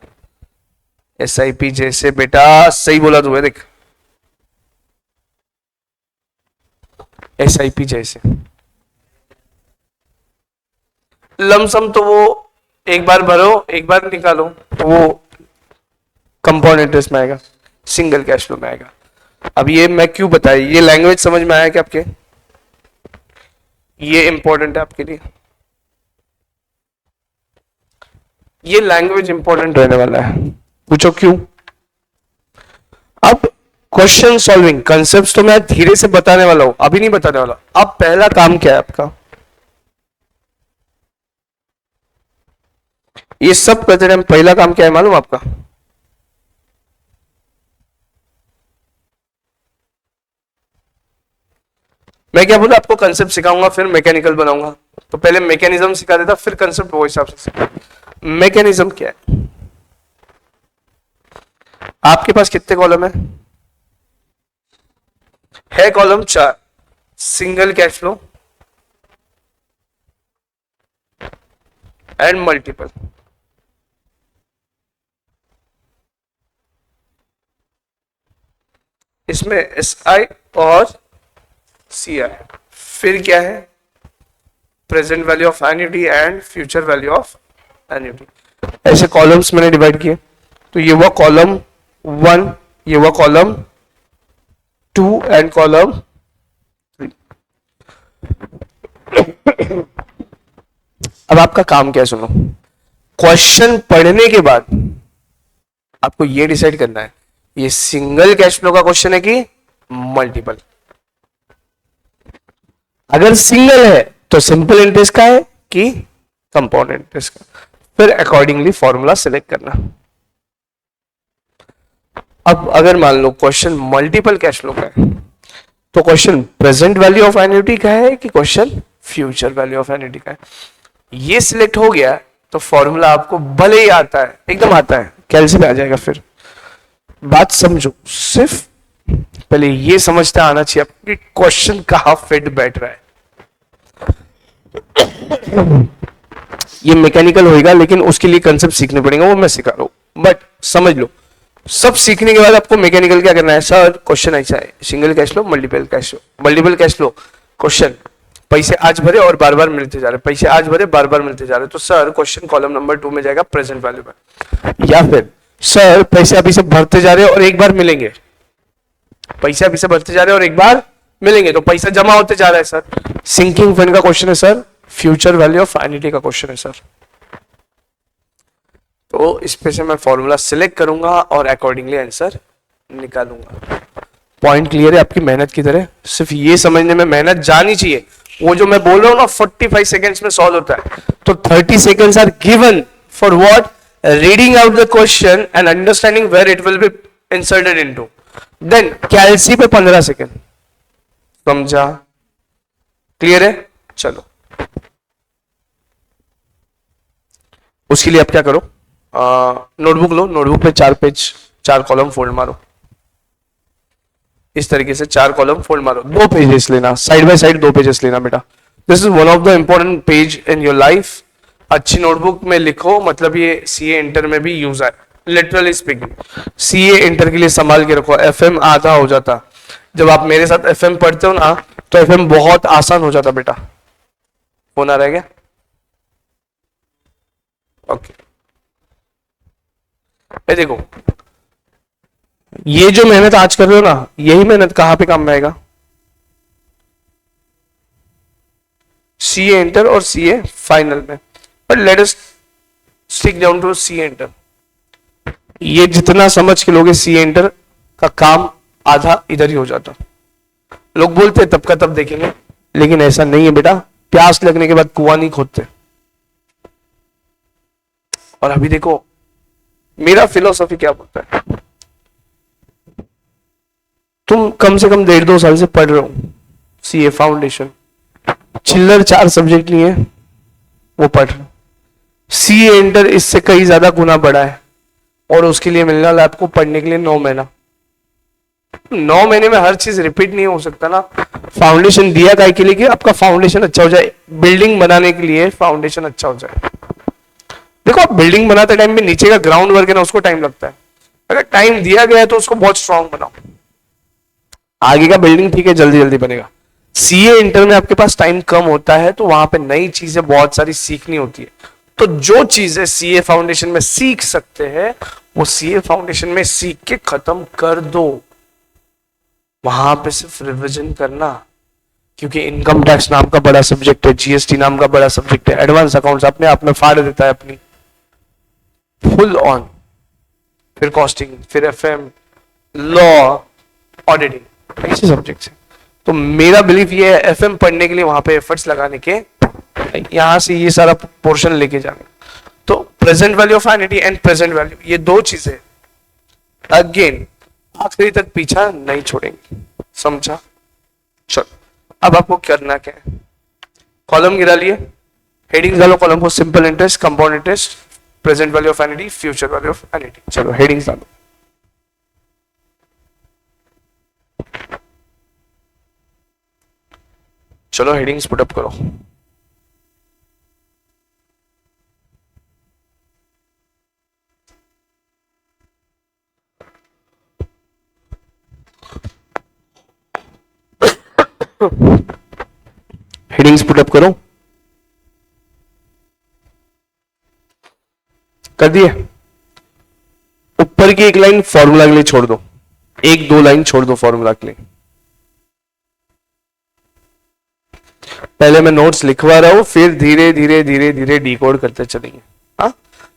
SIP जैसे बेटा, सही बोला तू है, देख SIP जैसे। लमसम तो वो एक बार भरो एक बार निकालो, तो वो कंपाउंड इंटरेस्ट में आएगा, सिंगल कैश फ्लो में आएगा। अब ये मैं क्यों बताया, ये लैंग्वेज समझ में आया क्या आपके, ये इंपॉर्टेंट है आपके लिए, ये लैंग्वेज इंपॉर्टेंट रहने वाला है। पूछो क्यों। अब क्वेश्चन सॉल्विंग कंसेप्ट तो मैं धीरे से बताने वाला हूं, अभी नहीं बताने वाला। अब पहला काम क्या है आपका, ये सब करते टाइम पहला काम क्या है मालूम आपका, मैं क्या बोला, आपको कंसेप्ट सिखाऊंगा फिर मैकेनिकल बनाऊंगा, तो पहले मैकेनिज्म सिखा देता फिर कंसेप्ट वो हिसाब से सिखा। मैकेनिज्म क्या है, आपके पास कितने कॉलम है column 4, single cash flow and multiple. इसमें SI और CI, फिर क्या है, present value of annuity and future value of annuity. ऐसे कॉलम्स मैंने डिवाइड किए, तो ये हुआ कॉलम 1, ये हुआ कॉलम 2 एंड कॉलम 3। अब आपका काम क्या है, सुनो, क्वेश्चन पढ़ने के बाद आपको ये डिसाइड करना है ये सिंगल कैश फ्लो का क्वेश्चन है कि मल्टीपल। अगर सिंगल है तो सिंपल इंटरेस्ट का है कि कंपाउंड इंटरेस्ट का, फिर अकॉर्डिंगली फॉर्मूला सिलेक्ट करना। अब अगर मान लो क्वेश्चन मल्टीपल कैश फ्लो का है, तो question present value of annuity का है कि question future value of annuity का है। ये सिलेक्ट हो गया तो फॉर्मूला आपको भले ही आता है, एकदम आता है, कैलसी में आ जाएगा। फिर बात समझो, सिर्फ पहले ये समझते आना चाहिए आपको कि क्वेश्चन कहां फिट बैठ रहा है। ये मैकेनिकल होएगा लेकिन उसके लिए कंसेप्ट सीखने पड़ेंगे, वो मैं सिखा रहा हूं, बट समझ लो। सब सीखने के बाद आपको मैकेनिकल क्या करना है, सर क्वेश्चन ऐसा है, single cash flow, multiple cash flow. Multiple cash flow question, पैसे आज भरे और बार बार मिलते जा रहे, पैसे आज भरे बार बार मिलते जा रहे, तो सर क्वेश्चन कॉलम नंबर 2 में जाएगा प्रेजेंट वैल्यू में। या फिर सर पैसे अभी से भरते जा रहे हैं और एक बार मिलेंगे, पैसे अभी से भरते जा रहे हैं और एक बार मिलेंगे, तो पैसा जमा होते जा रहा है सर, सिंकिंग फंड का क्वेश्चन है sir, future value of annuity का क्वेश्चन है सर। तो इस पे से मैं फॉर्मूला सिलेक्ट करूंगा और अकॉर्डिंगली आंसर निकालूंगा। पॉइंट क्लियर है आपकी, मेहनत की तरह सिर्फ ये समझने में मेहनत जानी चाहिए। वो जो मैं बोल रहा हूं ना 45 सेकेंड्स में सॉल्व होता है, तो 30 seconds are given for what, reading out the question and understanding where it will be inserted into, then calci पे 15 सेकेंड। समझा? क्लियर है? चलो उसके लिए आप क्या करो, नोटबुक लो, नोटबुक पे 4 पेज 4 कॉलम फोल्ड मारो, इस तरीके से 4 कॉलम फोल्ड मारो, 2 पेजेस लेना, साइड बाय साइड 2 पेजेस लेना बेटा। This is one of the important page in your life. अच्छी नोटबुक में लिखो, मतलब ये सीए इंटर में भी यूज है, लिटरली स्पीकिंग। सीए इंटर के लिए संभाल के रखो, एफएम आधा हो जाता। जब आप मेरे साथ एफएम पढ़ते हो ना, तो एफएम बहुत आसान हो जाता बेटा। फोन आ रहा है क्या? ओके देखो, ये जो मेहनत आज कर रहे हो ना, यही मेहनत कहां पे काम में आएगा? सीए इंटर और सीए फाइनल में। But let us stick down to CA inter. ये जितना समझ के लोगे सीए इंटर का काम आधा इधर ही हो जाता। लोग बोलते तब का तब देखेंगे, लेकिन ऐसा नहीं है बेटा। प्यास लगने के बाद कुआं नहीं खोदते। और अभी देखो मेरा फिलोसॉफी क्या बोलता है, तुम कम से कम 1.5-2 साल से पढ़ रहे हो सीए फाउंडेशन, चिल्लर 4 सब्जेक्ट लिए वो पढ़ रहे हो। सीए इंटर इससे कई ज्यादा गुना बड़ा है, और उसके लिए मिलने वाला आपको पढ़ने के लिए 9 महीना। 9 महीने में हर चीज रिपीट नहीं हो सकता ना। फाउंडेशन दिया काय के लिए कि आपका फाउंडेशन अच्छा हो जाए, बिल्डिंग बनाने के लिए फाउंडेशन अच्छा हो जाए। देखो आप बिल्डिंग बनाते टाइम में नीचे का ग्राउंड वर्क है ना, उसको टाइम लगता है। अगर टाइम दिया गया है तो उसको बहुत स्ट्रांग बनाओ, आगे का बिल्डिंग ठीक है जल्दी जल्दी बनेगा। सीए इंटर में आपके पास टाइम कम होता है, तो वहां पे नई चीजें बहुत सारी सीखनी होती है। तो जो चीजें सीए फाउंडेशन में सीख सकते हैं वो सीए फाउंडेशन में सीख के खत्म कर दो। वहां पे सिर्फ रिवीजन करना, क्योंकि इनकम टैक्स नाम का बड़ा सब्जेक्ट है, जीएसटी नाम का बड़ा सब्जेक्ट है, एडवांस अकाउंट्स अपने आप में फाड़ देता है अपनी फुल ऑन, फिर कॉस्टिंग, फिर एफएम, लॉ, ऑडिटिंग, ऐसे सब्जेक्ट्स हैं। तो मेरा बिलीफ ये है एफएम पढ़ने के लिए वहां पे एफर्ट्स लगाने के, यहां से ये सारा पोर्शन लेके जाना। तो present value of annuity and present value, ये 2 चीजें अगेन आखिरी तक पीछा नहीं छोड़ेंगे। समझा? चलो अब आपको करना क्या है, कॉलम गिरा लिए, हेडिंग्स डालो कॉलम को, simple interest, compound interest, present value of NED, future value of NED. चलो हेडिंग्स डालो। चलो हेडिंग्स पुटअप करो। हेडिंग्स पुटअप करो, कर दिए। ऊपर की एक लाइन फॉर्मूला के लिए छोड़ दो, एक दो लाइन छोड़ दो फॉर्मूला के लिए। पहले मैं नोट्स लिखवा रहा हूं, फिर धीरे धीरे धीरे धीरे डिकोड करते चलेंगे। हाँ,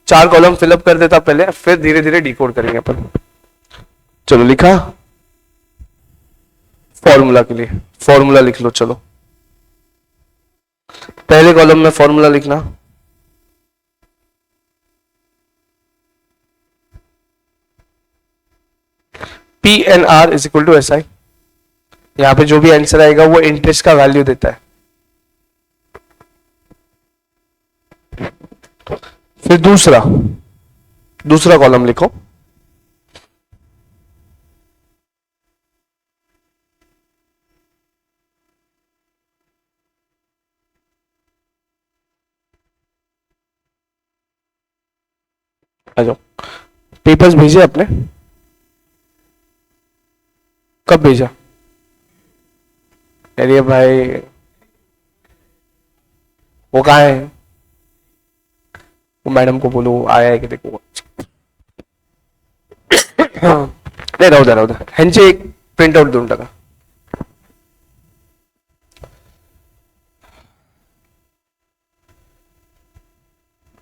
4 कॉलम फिलअप कर देता पहले, फिर धीरे धीरे डिकोड करेंगे अपन। चलो लिखा, फॉर्मूला के लिए फॉर्मूला लिख लो। चलो पहले कॉलम में फॉर्मूला लिखना, P N R is equal to S I. यहां पे जो भी आंसर आएगा वो इंटरेस्ट का वैल्यू देता है। फिर दूसरा कॉलम लिखो, आ जाओ। पेपर्स भेजे आपने, कब भेजा? अरे भाई वो कहाँ है? वो मैडम को बोलो आया है कि देखो। नहीं राहू द्या ह्यांचे एक प्रिंट आउट देऊन टाका।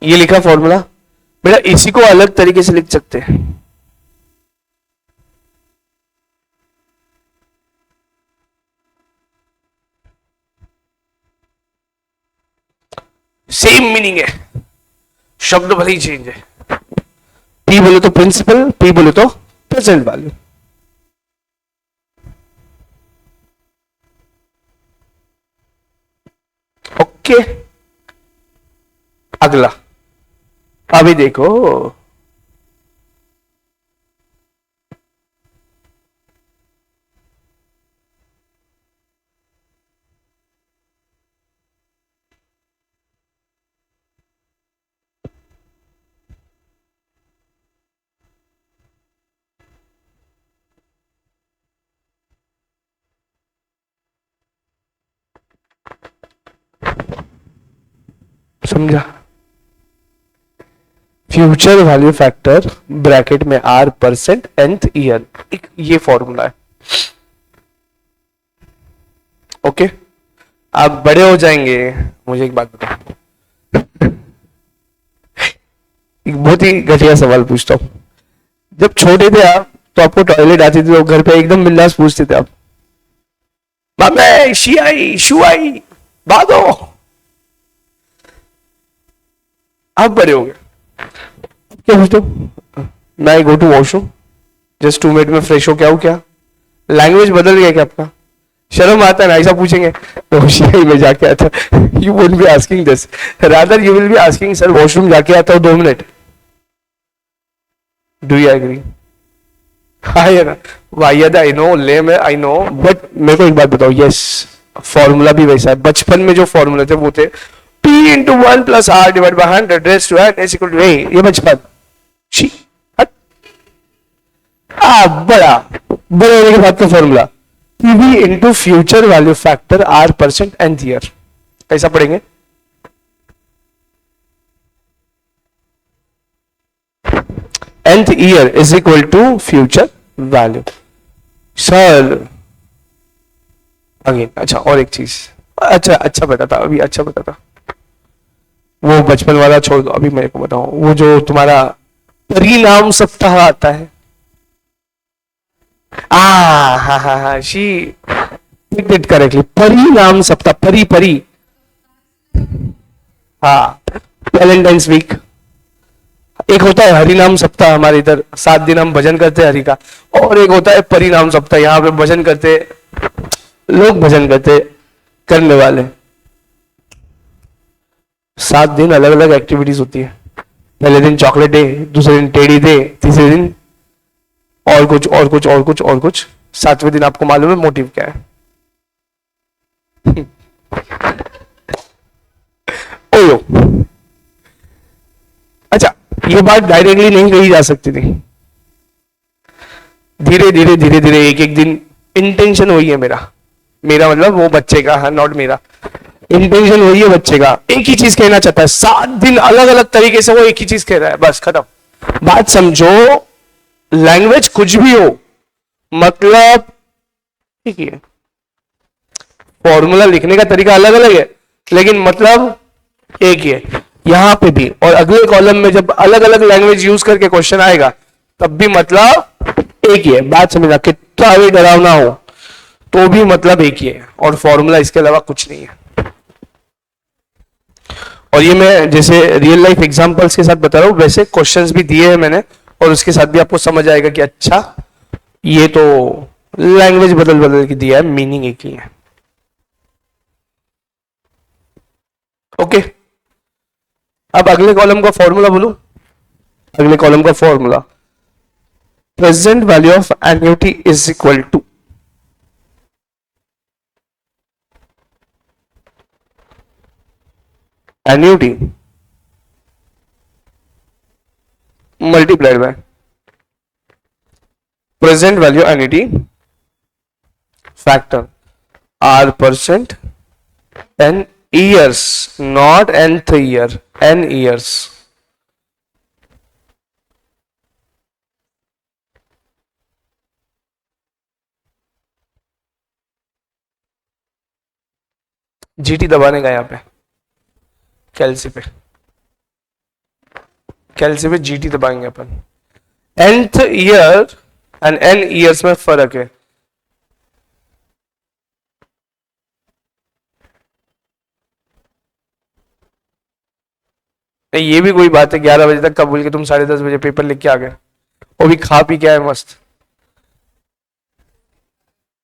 ये लिखा फॉर्मूला बेटा, इसी को अलग तरीके से लिख सकते हैं। सेम मीनिंग है, शब्द भले ही चेंज है। पी बोले तो प्रिंसिपल, पी बोले तो प्रेजेंट वैल्यू। ओके, अगला अभी देखो, समझा? फ्यूचर वैल्यू फैक्टर ब्रैकेट में आर परसेंट nth ईयर, एक ये फॉर्मूला है। ओके, आप बड़े हो जाएंगे। मुझे एक बात बताओ, एक बहुत ही घटिया सवाल पूछता हूं। जब छोटे थे आप तो आपको टॉयलेट आती थी तो घर पे एकदम बिंदास पूछते थे आप, मामे शियाई शुआई बादो। आप बड़े हो गए, क्या पूछते हो? मैं go to washroom, just 2 minute में फ्रेश हो क्या हो क्या? लैंग्वेज बदल गया क्या आपका? शर्म आता है ना ऐसा पूछेंगे तो शियाई में जाके आता। You will be asking this, rather you will be asking sir washroom जाके आता हूं 2 मिनट। Do you agree? हाँ या ना? वाहियत आई नो, लेम है आई नो, बट मेरे को एक बात बताओ, यस फॉर्मूला भी वैसा है। बचपन में जो फॉर्मूले थे वो थे P into 1 plus R divided by 100 raised to n is equal to A। ये बचपन शी हट। बड़े होने के बाद का formula PV into future value factor R percent nth year. कैसा पढ़ेंगे? nth year is equal to future value. Sir again अच्छा, और एक चीज, अच्छा पता था अभी, अच्छा पता था, वो बचपन वाला छोड़ दो, अभी मेरे को बताओ, वो जो तुम्हारा परिणाम सप्ताह आता है, हाँ शी डिड करेक्टली, परिणाम सप्ताह, परी हाँ, वैलेंटाइंस वीक। एक होता है हरिनाम सप्ताह, हमारे इधर 7 दिन हम भजन करते हैं हरि का, और एक होता है परिणाम सप्ताह, यहाँ पे भजन करते लोग, भजन करते करने वाले। 7 दिन अलग अलग एक्टिविटीज होती है। पहले दिन चॉकलेट डे, दूसरे दिन टेडी डे, तीसरे दिन और कुछ और कुछ और कुछ और कुछ, 7वें दिन आपको मालूम है मोटिव क्या है। ओयो, अच्छा ये बात डायरेक्टली नहीं कही जा सकती थी, धीरे धीरे धीरे धीरे एक एक दिन इंटेंशन वही है मेरा, मेरा मतलब वो बच्चे का, हाँ नॉट मेरा, इंटेंशन वही है बच्चे का, एक ही चीज कहना चाहता है, 7 दिन अलग अलग तरीके से वो एक ही चीज कह रहा है, बस खत्म। बात समझो, लैंग्वेज कुछ भी हो, मतलब ठीक है, फॉर्मूला लिखने का तरीका अलग अलग है लेकिन मतलब एक ही है। यहां पे भी और अगले कॉलम में जब अलग अलग लैंग्वेज यूज करके क्वेश्चन आएगा तब भी मतलब एक ही है। बात समझना, कितना भी डरावना हो तो भी मतलब एक ही है और फॉर्मूला इसके अलावा कुछ नहीं है। और ये मैं जैसे रियल लाइफ एग्जांपल्स के साथ बता रहा हूं, वैसे क्वेश्चंस भी दिए हैं मैंने और उसके साथ भी आपको समझ आएगा कि अच्छा ये तो लैंग्वेज बदल बदल के दिया है, मीनिंग एक ही है। ओके, अब अगले कॉलम का फॉर्मूला बोलूं। अगले कॉलम का formula, present value of annuity is equal to annuity multiplied by present value annuity factor R% n years, not nth year, n years. GT दबाने का, यहाँ पे कैलसी पे, कैलसी पे जीटी दबाएंगे अपन। nth year and n years में फर्क है। ये भी कोई बात है, 11 बजे तक का बोल के तुम 10:30 बजे पेपर लिख के आ गए, वो भी खा पी के आए मस्त।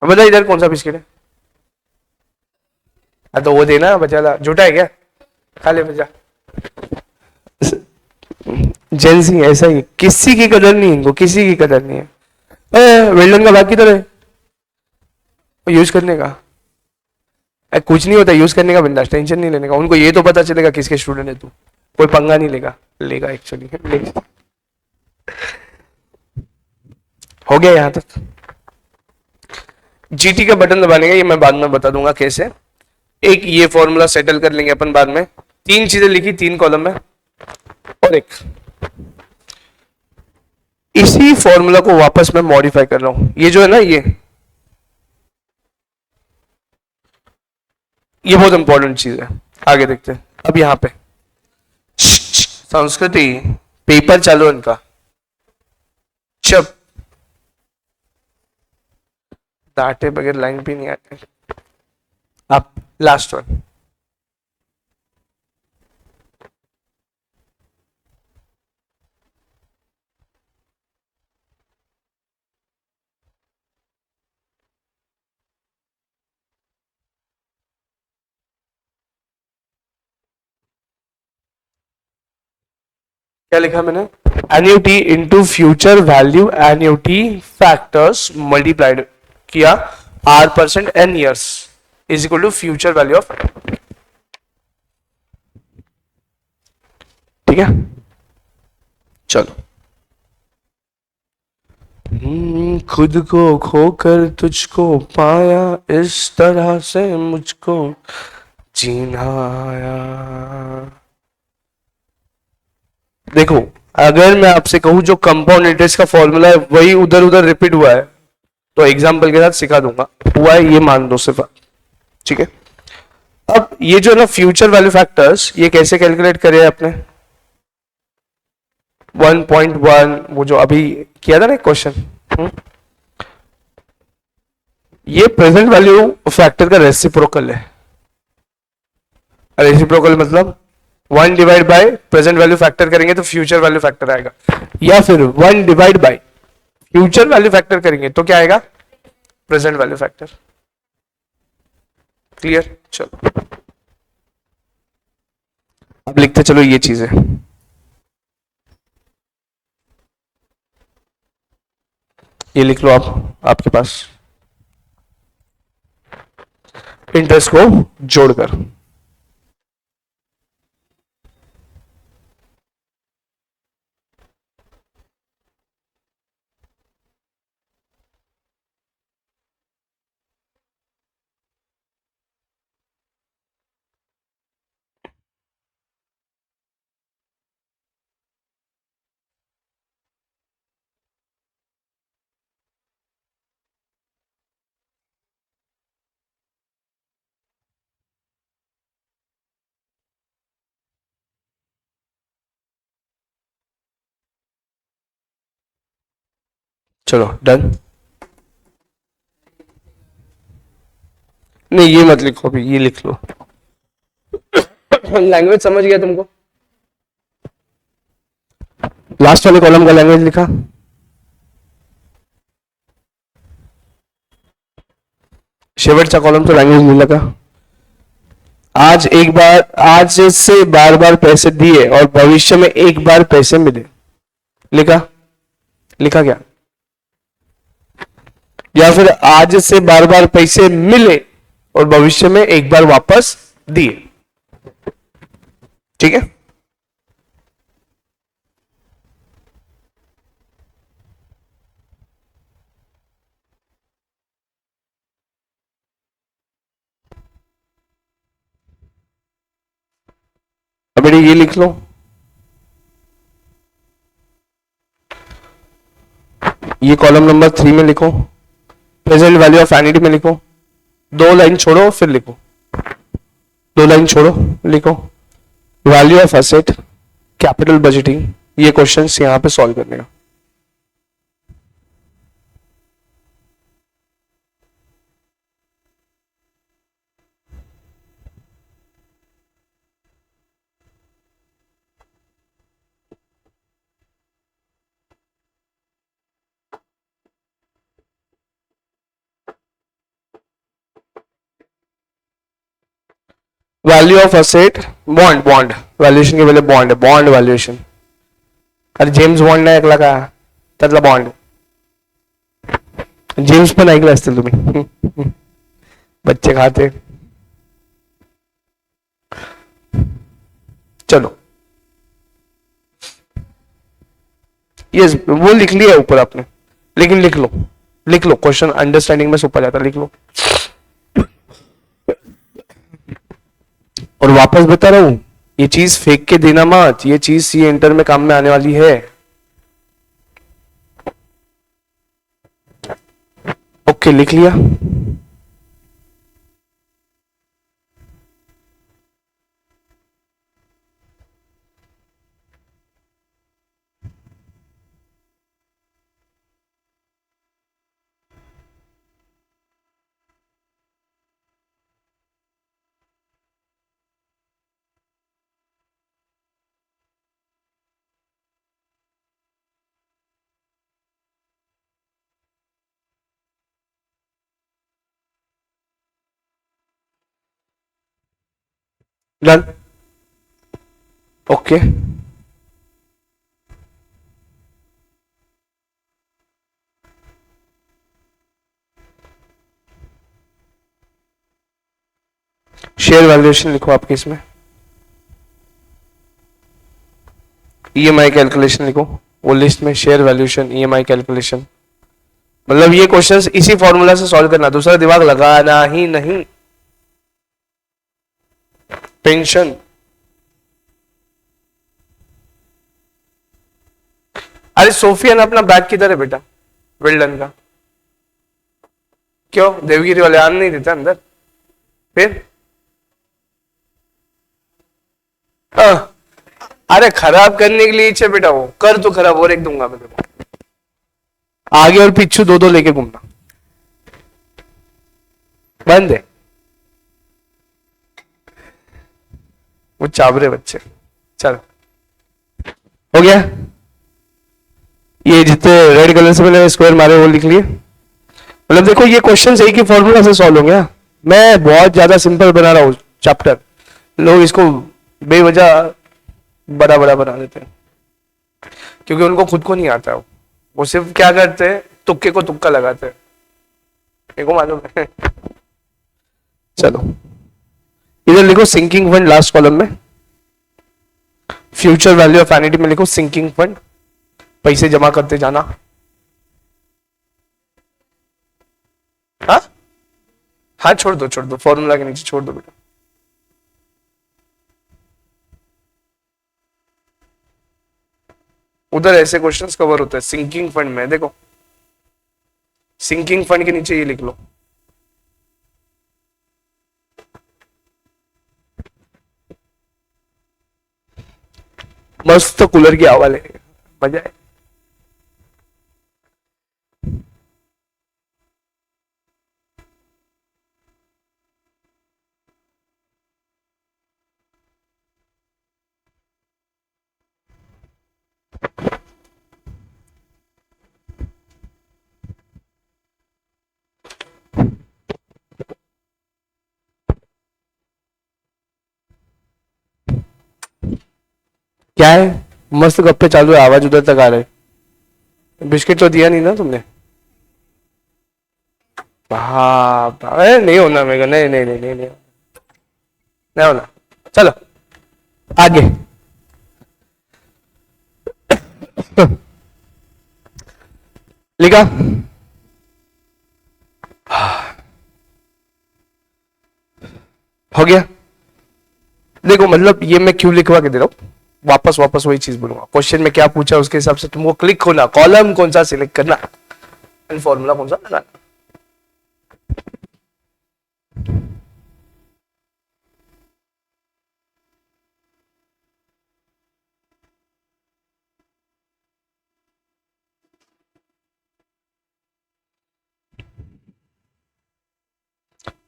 बता इधर कौन सा बिस्किट है? तो वो देना बचा, झूठा है क्या? खा ले बचा। जेंसी ऐसा ही, किसी की कदर नहीं, इनको किसी की कदर नहीं है। वेल्डन का भाग किधर है यूज करने का? कुछ नहीं होता यूज करने का, बिंदास, टेंशन नहीं लेने का। उनको ये तो पता चलेगा किसके स्टूडेंट है तू, कोई पंगा नहीं लेगा, लेगा एक्चुअली। हो गया यहां तक। जीटी का बटन दबाने का ये मैं बाद में बता दूंगा कैसे। एक ये फॉर्मूला सेटल कर लेंगे अपन बाद में। 3 चीजें लिखी 3 कॉलम में, और एक इसी फॉर्मूला को वापस मैं मॉडिफाई कर रहा हूं। ये जो है ना, ये बहुत इंपॉर्टेंट चीज है, आगे देखते हैं। अब यहां पे संस्कृति पेपर चालू इनका, चुप, डांटे बगैर लाइन भी नहीं आते। अब लास्ट वन, क्या लिखा मैंने? Annuity into future value annuity factors multiplied किया R% n years is equal to future value of, ठीक है। चलो, खुद को खोकर तुझको पाया, इस तरह से मुझको जीना आया। देखो, अगर मैं आपसे कहूं जो कंपाउंड इंटरेस्ट का फॉर्मूला है वही उधर उधर रिपीट हुआ है तो एग्जांपल के साथ सिखा दूंगा, हुआ है ये मान दो सिर्फ, ठीक है। अब ये जो है ना फ्यूचर वैल्यू फैक्टर्स, ये कैसे कैलकुलेट करे आपने? 1.1 वो जो अभी किया था ना क्वेश्चन, ये प्रेजेंट वैल्यू फैक्टर का रेसिप्रोकल है। रेसिप्रोकल मतलब 1 divide by present value factor करेंगे तो फ्यूचर वैल्यू फैक्टर आएगा, या फिर 1 divide by future value factor करेंगे तो क्या आएगा? Present value factor. क्लियर? चलो अब लिखते चलो ये चीजें। ये लिख लो आप, आपके पास इंटरेस्ट को जोड़कर। चलो डन। नहीं ये मत लिखो अभी, ये लिख लो। लैंग्वेज समझ गया तुमको? लास्ट वाले कॉलम का लैंग्वेज लिखा? शेवटचा कॉलम तो लैंग्वेज नहीं लगा। आज से बार बार पैसे दिए और भविष्य में एक बार पैसे मिले, लिखा? लिखा क्या? या फिर आज से बार बार पैसे मिले और भविष्य में एक बार वापस दिए, ठीक है? अब ये लिख लो, ये कॉलम नंबर 3 में लिखो, प्रेजेंट वैल्यू ऑफ एनिटी में लिखो, 2 लाइन छोड़ो फिर लिखो, 2 लाइन छोड़ो लिखो, value of asset, capital budgeting, ये क्वेश्चंस यहां पे सॉल्व करने का। Value of asset, bond valuation के पहले बॉन्ड है, बॉन्ड वैल्यूएशन। अरे जेम्स बॉन्ड नाही ऐकला का? त्यातला बॉन्ड जेम्स पण ऐकलं असतील तुम्ही, बच्चे खाते। चलो ये वो लिख लिया ऊपर आपने, लेकिन लिख लो क्वेश्चन अंडरस्टैंडिंग में सुपर जाता, लिख लो। और वापस बता रहा हूं, ये चीज फेंक के देना मत, ये चीज सी इंटर में काम में आने वाली है। ओके लिख लिया? डन? ओके शेयर वैल्यूएशन लिखो आपके इसमें, ईएमआई कैलकुलेशन लिखो, वो लिस्ट में शेयर वैल्यूएशन ईएमआई कैलकुलेशन। मतलब ये क्वेश्चंस इसी फॉर्मूला से सॉल्व करना, दूसरा दिमाग लगाना ही नहीं। पेंशन, अरे सोफिया ने अपना बैग किधर है बेटा? विल्डन का क्यों? देवगिरी वाले आने नहीं देते अंदर? फिर अरे खराब करने के लिए इच्छा बेटा, वो कर तो खराब और एक दूंगा मैं देखो, आगे और पीछे दो लेके घूमना बंद है। वो चाबरे बच्चे। चलो हो गया? ये जितने रेड कलर से मैंने स्क्वायर मारे वो लिख लिए। मतलब देखो ये क्वेश्चन एक ही फॉर्मूला से सॉल्व होंगे, मैं बहुत ज्यादा सिंपल बना रहा हूँ चैप्टर, लोग इसको बेवजह बड़ा बड़ा बना देते हैं क्योंकि उनको खुद को नहीं आता है। वो सिर्फ क्या करते हैं, तुक्के को तुक्का लगाते हैं, मेरे को मालूम है। चलो इधर लिखो सिंकिंग फंड लास्ट कॉलम में, फ्यूचर वैल्यू ऑफ एनिटी में लिखो सिंकिंग फंड, पैसे जमा करते जाना। हाँ हाँ छोड़ दो फॉर्मूला के नीचे छोड़ दो बेटा। उधर ऐसे क्वेश्चंस कवर होते हैं सिंकिंग फंड में, देखो सिंकिंग फंड के नीचे ये लिख लो। मस्त कूलर की हवा लेंगे, मजा है। क्या है, मस्त गप्पे चालू है, आवाज उधर तक आ रहा है। बिस्किट तो दिया नहीं ना तुमने? हाँ नहीं होना मेरे को, नहीं नहीं नहीं नहीं नहीं, नहीं होना। चलो आगे। लिखा हो गया। देखो मतलब ये मैं क्यों लिखवा के दे रहा हूं, वापस वापस वही चीज बोलूंगा, क्वेश्चन में क्या पूछा उसके हिसाब से तुमको क्लिक होना, कॉलम कौन सा सिलेक्ट करना, फॉर्मूला कौन सा लगाना।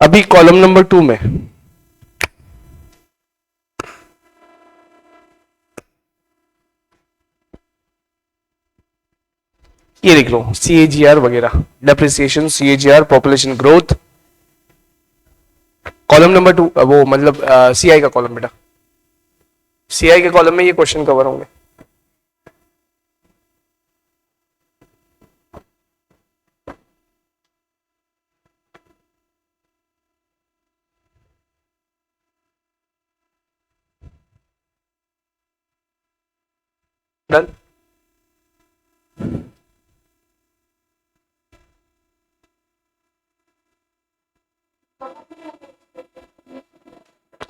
अभी कॉलम नंबर 2 में ये लिख लो CAGR वगैरह, depreciation, CAGR, population growth. Column number 2 वो मतलब CI का कॉलम बेटा, CI के कॉलम में ये क्वेश्चन कवर होंगे। डन।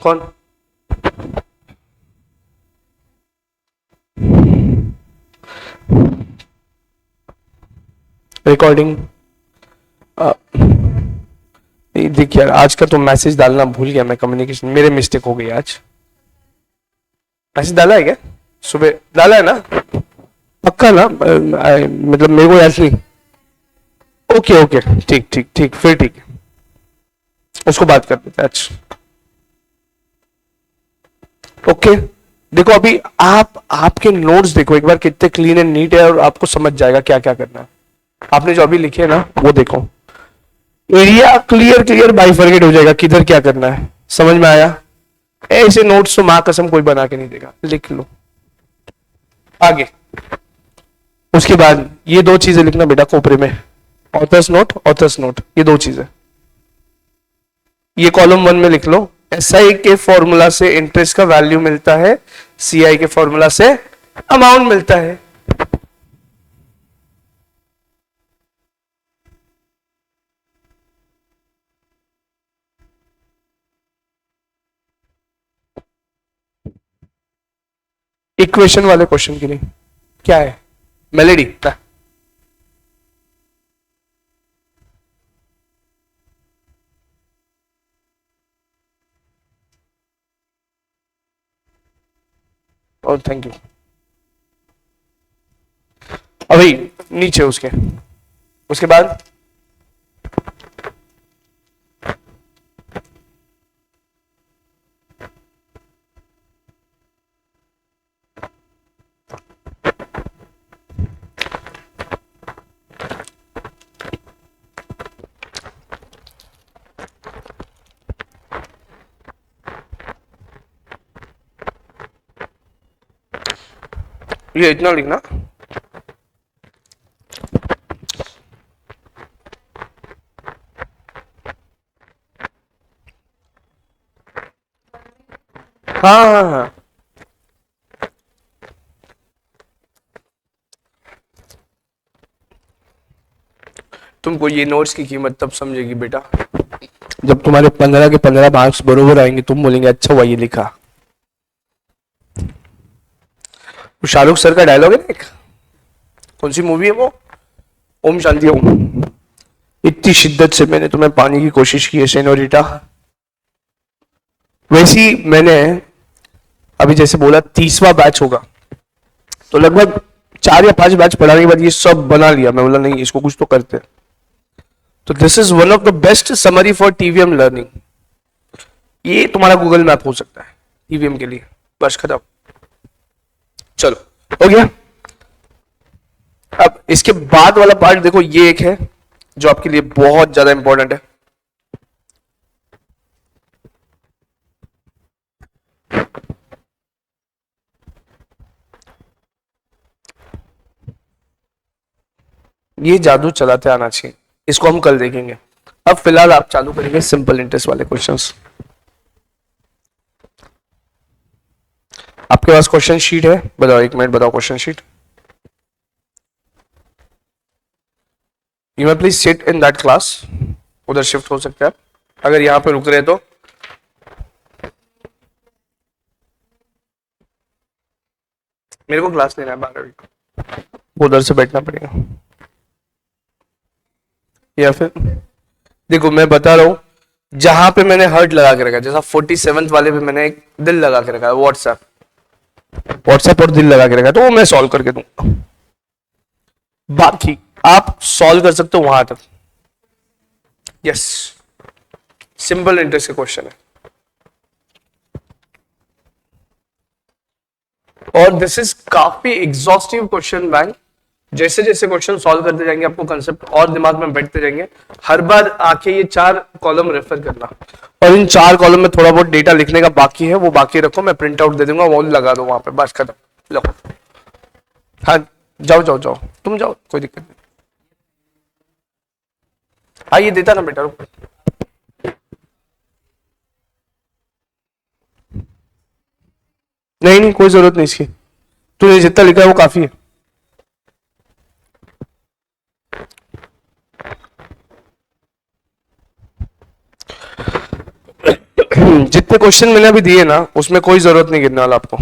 कौन? रिकॉर्डिंग। देखिए यार आज का तो मैसेज डालना भूल गया मैं, कम्युनिकेशन मेरे मिस्टेक हो गई आज। मैसेज डाला है क्या? सुबह डाला है ना? पक्का ना? मतलब मेरे को ऐसे नहीं। ओके ओके ठीक ठीक ठीक, फिर ठीक है, उसको बात कर देते हैं आज। ओके देखो अभी आप आपके नोट्स देखो एक बार कितने क्लीन एंड नीट है, और आपको समझ जाएगा क्या क्या करना है। आपने जो अभी लिखे है ना वो देखो, एरिया क्लियर क्लियर बाइफरकेट हो जाएगा किधर क्या करना है, समझ में आया? ऐसे नोट्स तो मां कसम कोई बना के नहीं देगा, लिख लो आगे। उसके बाद ये दो चीजें लिखना बेटा कोपरे में, ऑथर्स नोट, ये दो चीजें ये कॉलम 1 में लिख लो। SI के फॉर्मूला से इंटरेस्ट का वैल्यू मिलता है, CI के फॉर्मूला से अमाउंट मिलता है। इक्वेशन वाले क्वेश्चन के लिए क्या है, मेलेडी और थैंक यू। अभी नीचे उसके उसके बाद ये इतना लिखना। हाँ हाँ हाँ, तुमको ये नोट्स की कीमत तब समझेगी बेटा जब तुम्हारे 15 के 15 मार्क्स बरोबर आएंगे, तुम बोलेंगे अच्छा हुआ ये लिखा। वो शाहरुख सर का डायलॉग है ना एक, कौन सी मूवी है वो, ओम शांति ओम, इतनी शिद्दत से मैंने तुम्हें पाने की कोशिश की है सेनोरिटा। वैसी मैंने अभी जैसे बोला 30वां बैच होगा, तो लगभग 4 या 5 बैच पढ़ाने के बाद ये सब बना लिया। मैं बोला नहीं, इसको कुछ तो करते। तो this is one of the best summary for TVM learning. ये तुम्हारा गूगल मैप हो सकता है टीवीएम के लिए। बस खत्म, चलो हो गया। अब इसके बाद वाला पार्ट देखो, ये एक है जो आपके लिए बहुत ज्यादा इंपॉर्टेंट है। ये जादू चलाते आना चाहिए, इसको हम कल देखेंगे। अब फिलहाल आप चालू करेंगे सिंपल इंटरेस्ट वाले क्वेश्चंस। आपके पास क्वेश्चन शीट है? बताओ, एक मिनट बताओ question sheet. You may please sit in that class. उधर शिफ्ट हो सकते हैं आप, अगर यहां पे रुक रहे तो। मेरे को क्लास लेना है 12वीं को, उधर से बैठना पड़ेगा। या फिर देखो मैं बता रहा हूं, जहां पे मैंने हर्ट लगा के रखा है, जैसा 47th वाले पे मैंने एक दिल लगा के रखा है, व्हाट्सएप और दिल लगा के रखा है, तो वो मैं सॉल्व करके दूंगा। बाकी आप सॉल्व कर सकते हो वहां तक। यस, सिंपल इंटरेस्ट का क्वेश्चन है, और दिस इज काफी एग्जॉस्टिव क्वेश्चन बैंक। जैसे जैसे क्वेश्चन सॉल्व करते जाएंगे आपको कंसेप्ट और दिमाग में बैठते जाएंगे। हर बार आके ये 4 कॉलम रेफर करना, और इन 4 कॉलम में थोड़ा बहुत डेटा लिखने का बाकी है, वो बाकी रखो, मैं प्रिंट आउट दे दूंगा, वो लगा दो वहां पे, बस खत्म। लो, हाँ जाओ जाओ जाओ, तुम जाओ, कोई दिक्कत नहीं। हाँ ये देता ना बेटा, रुक। नहीं नहीं, कोई जरूरत नहीं इसकी, तूने जितना लिखा है वो काफी है। जितने क्वेश्चन मैंने अभी दिए ना, उसमें कोई जरूरत नहीं गिनने वाला आपको।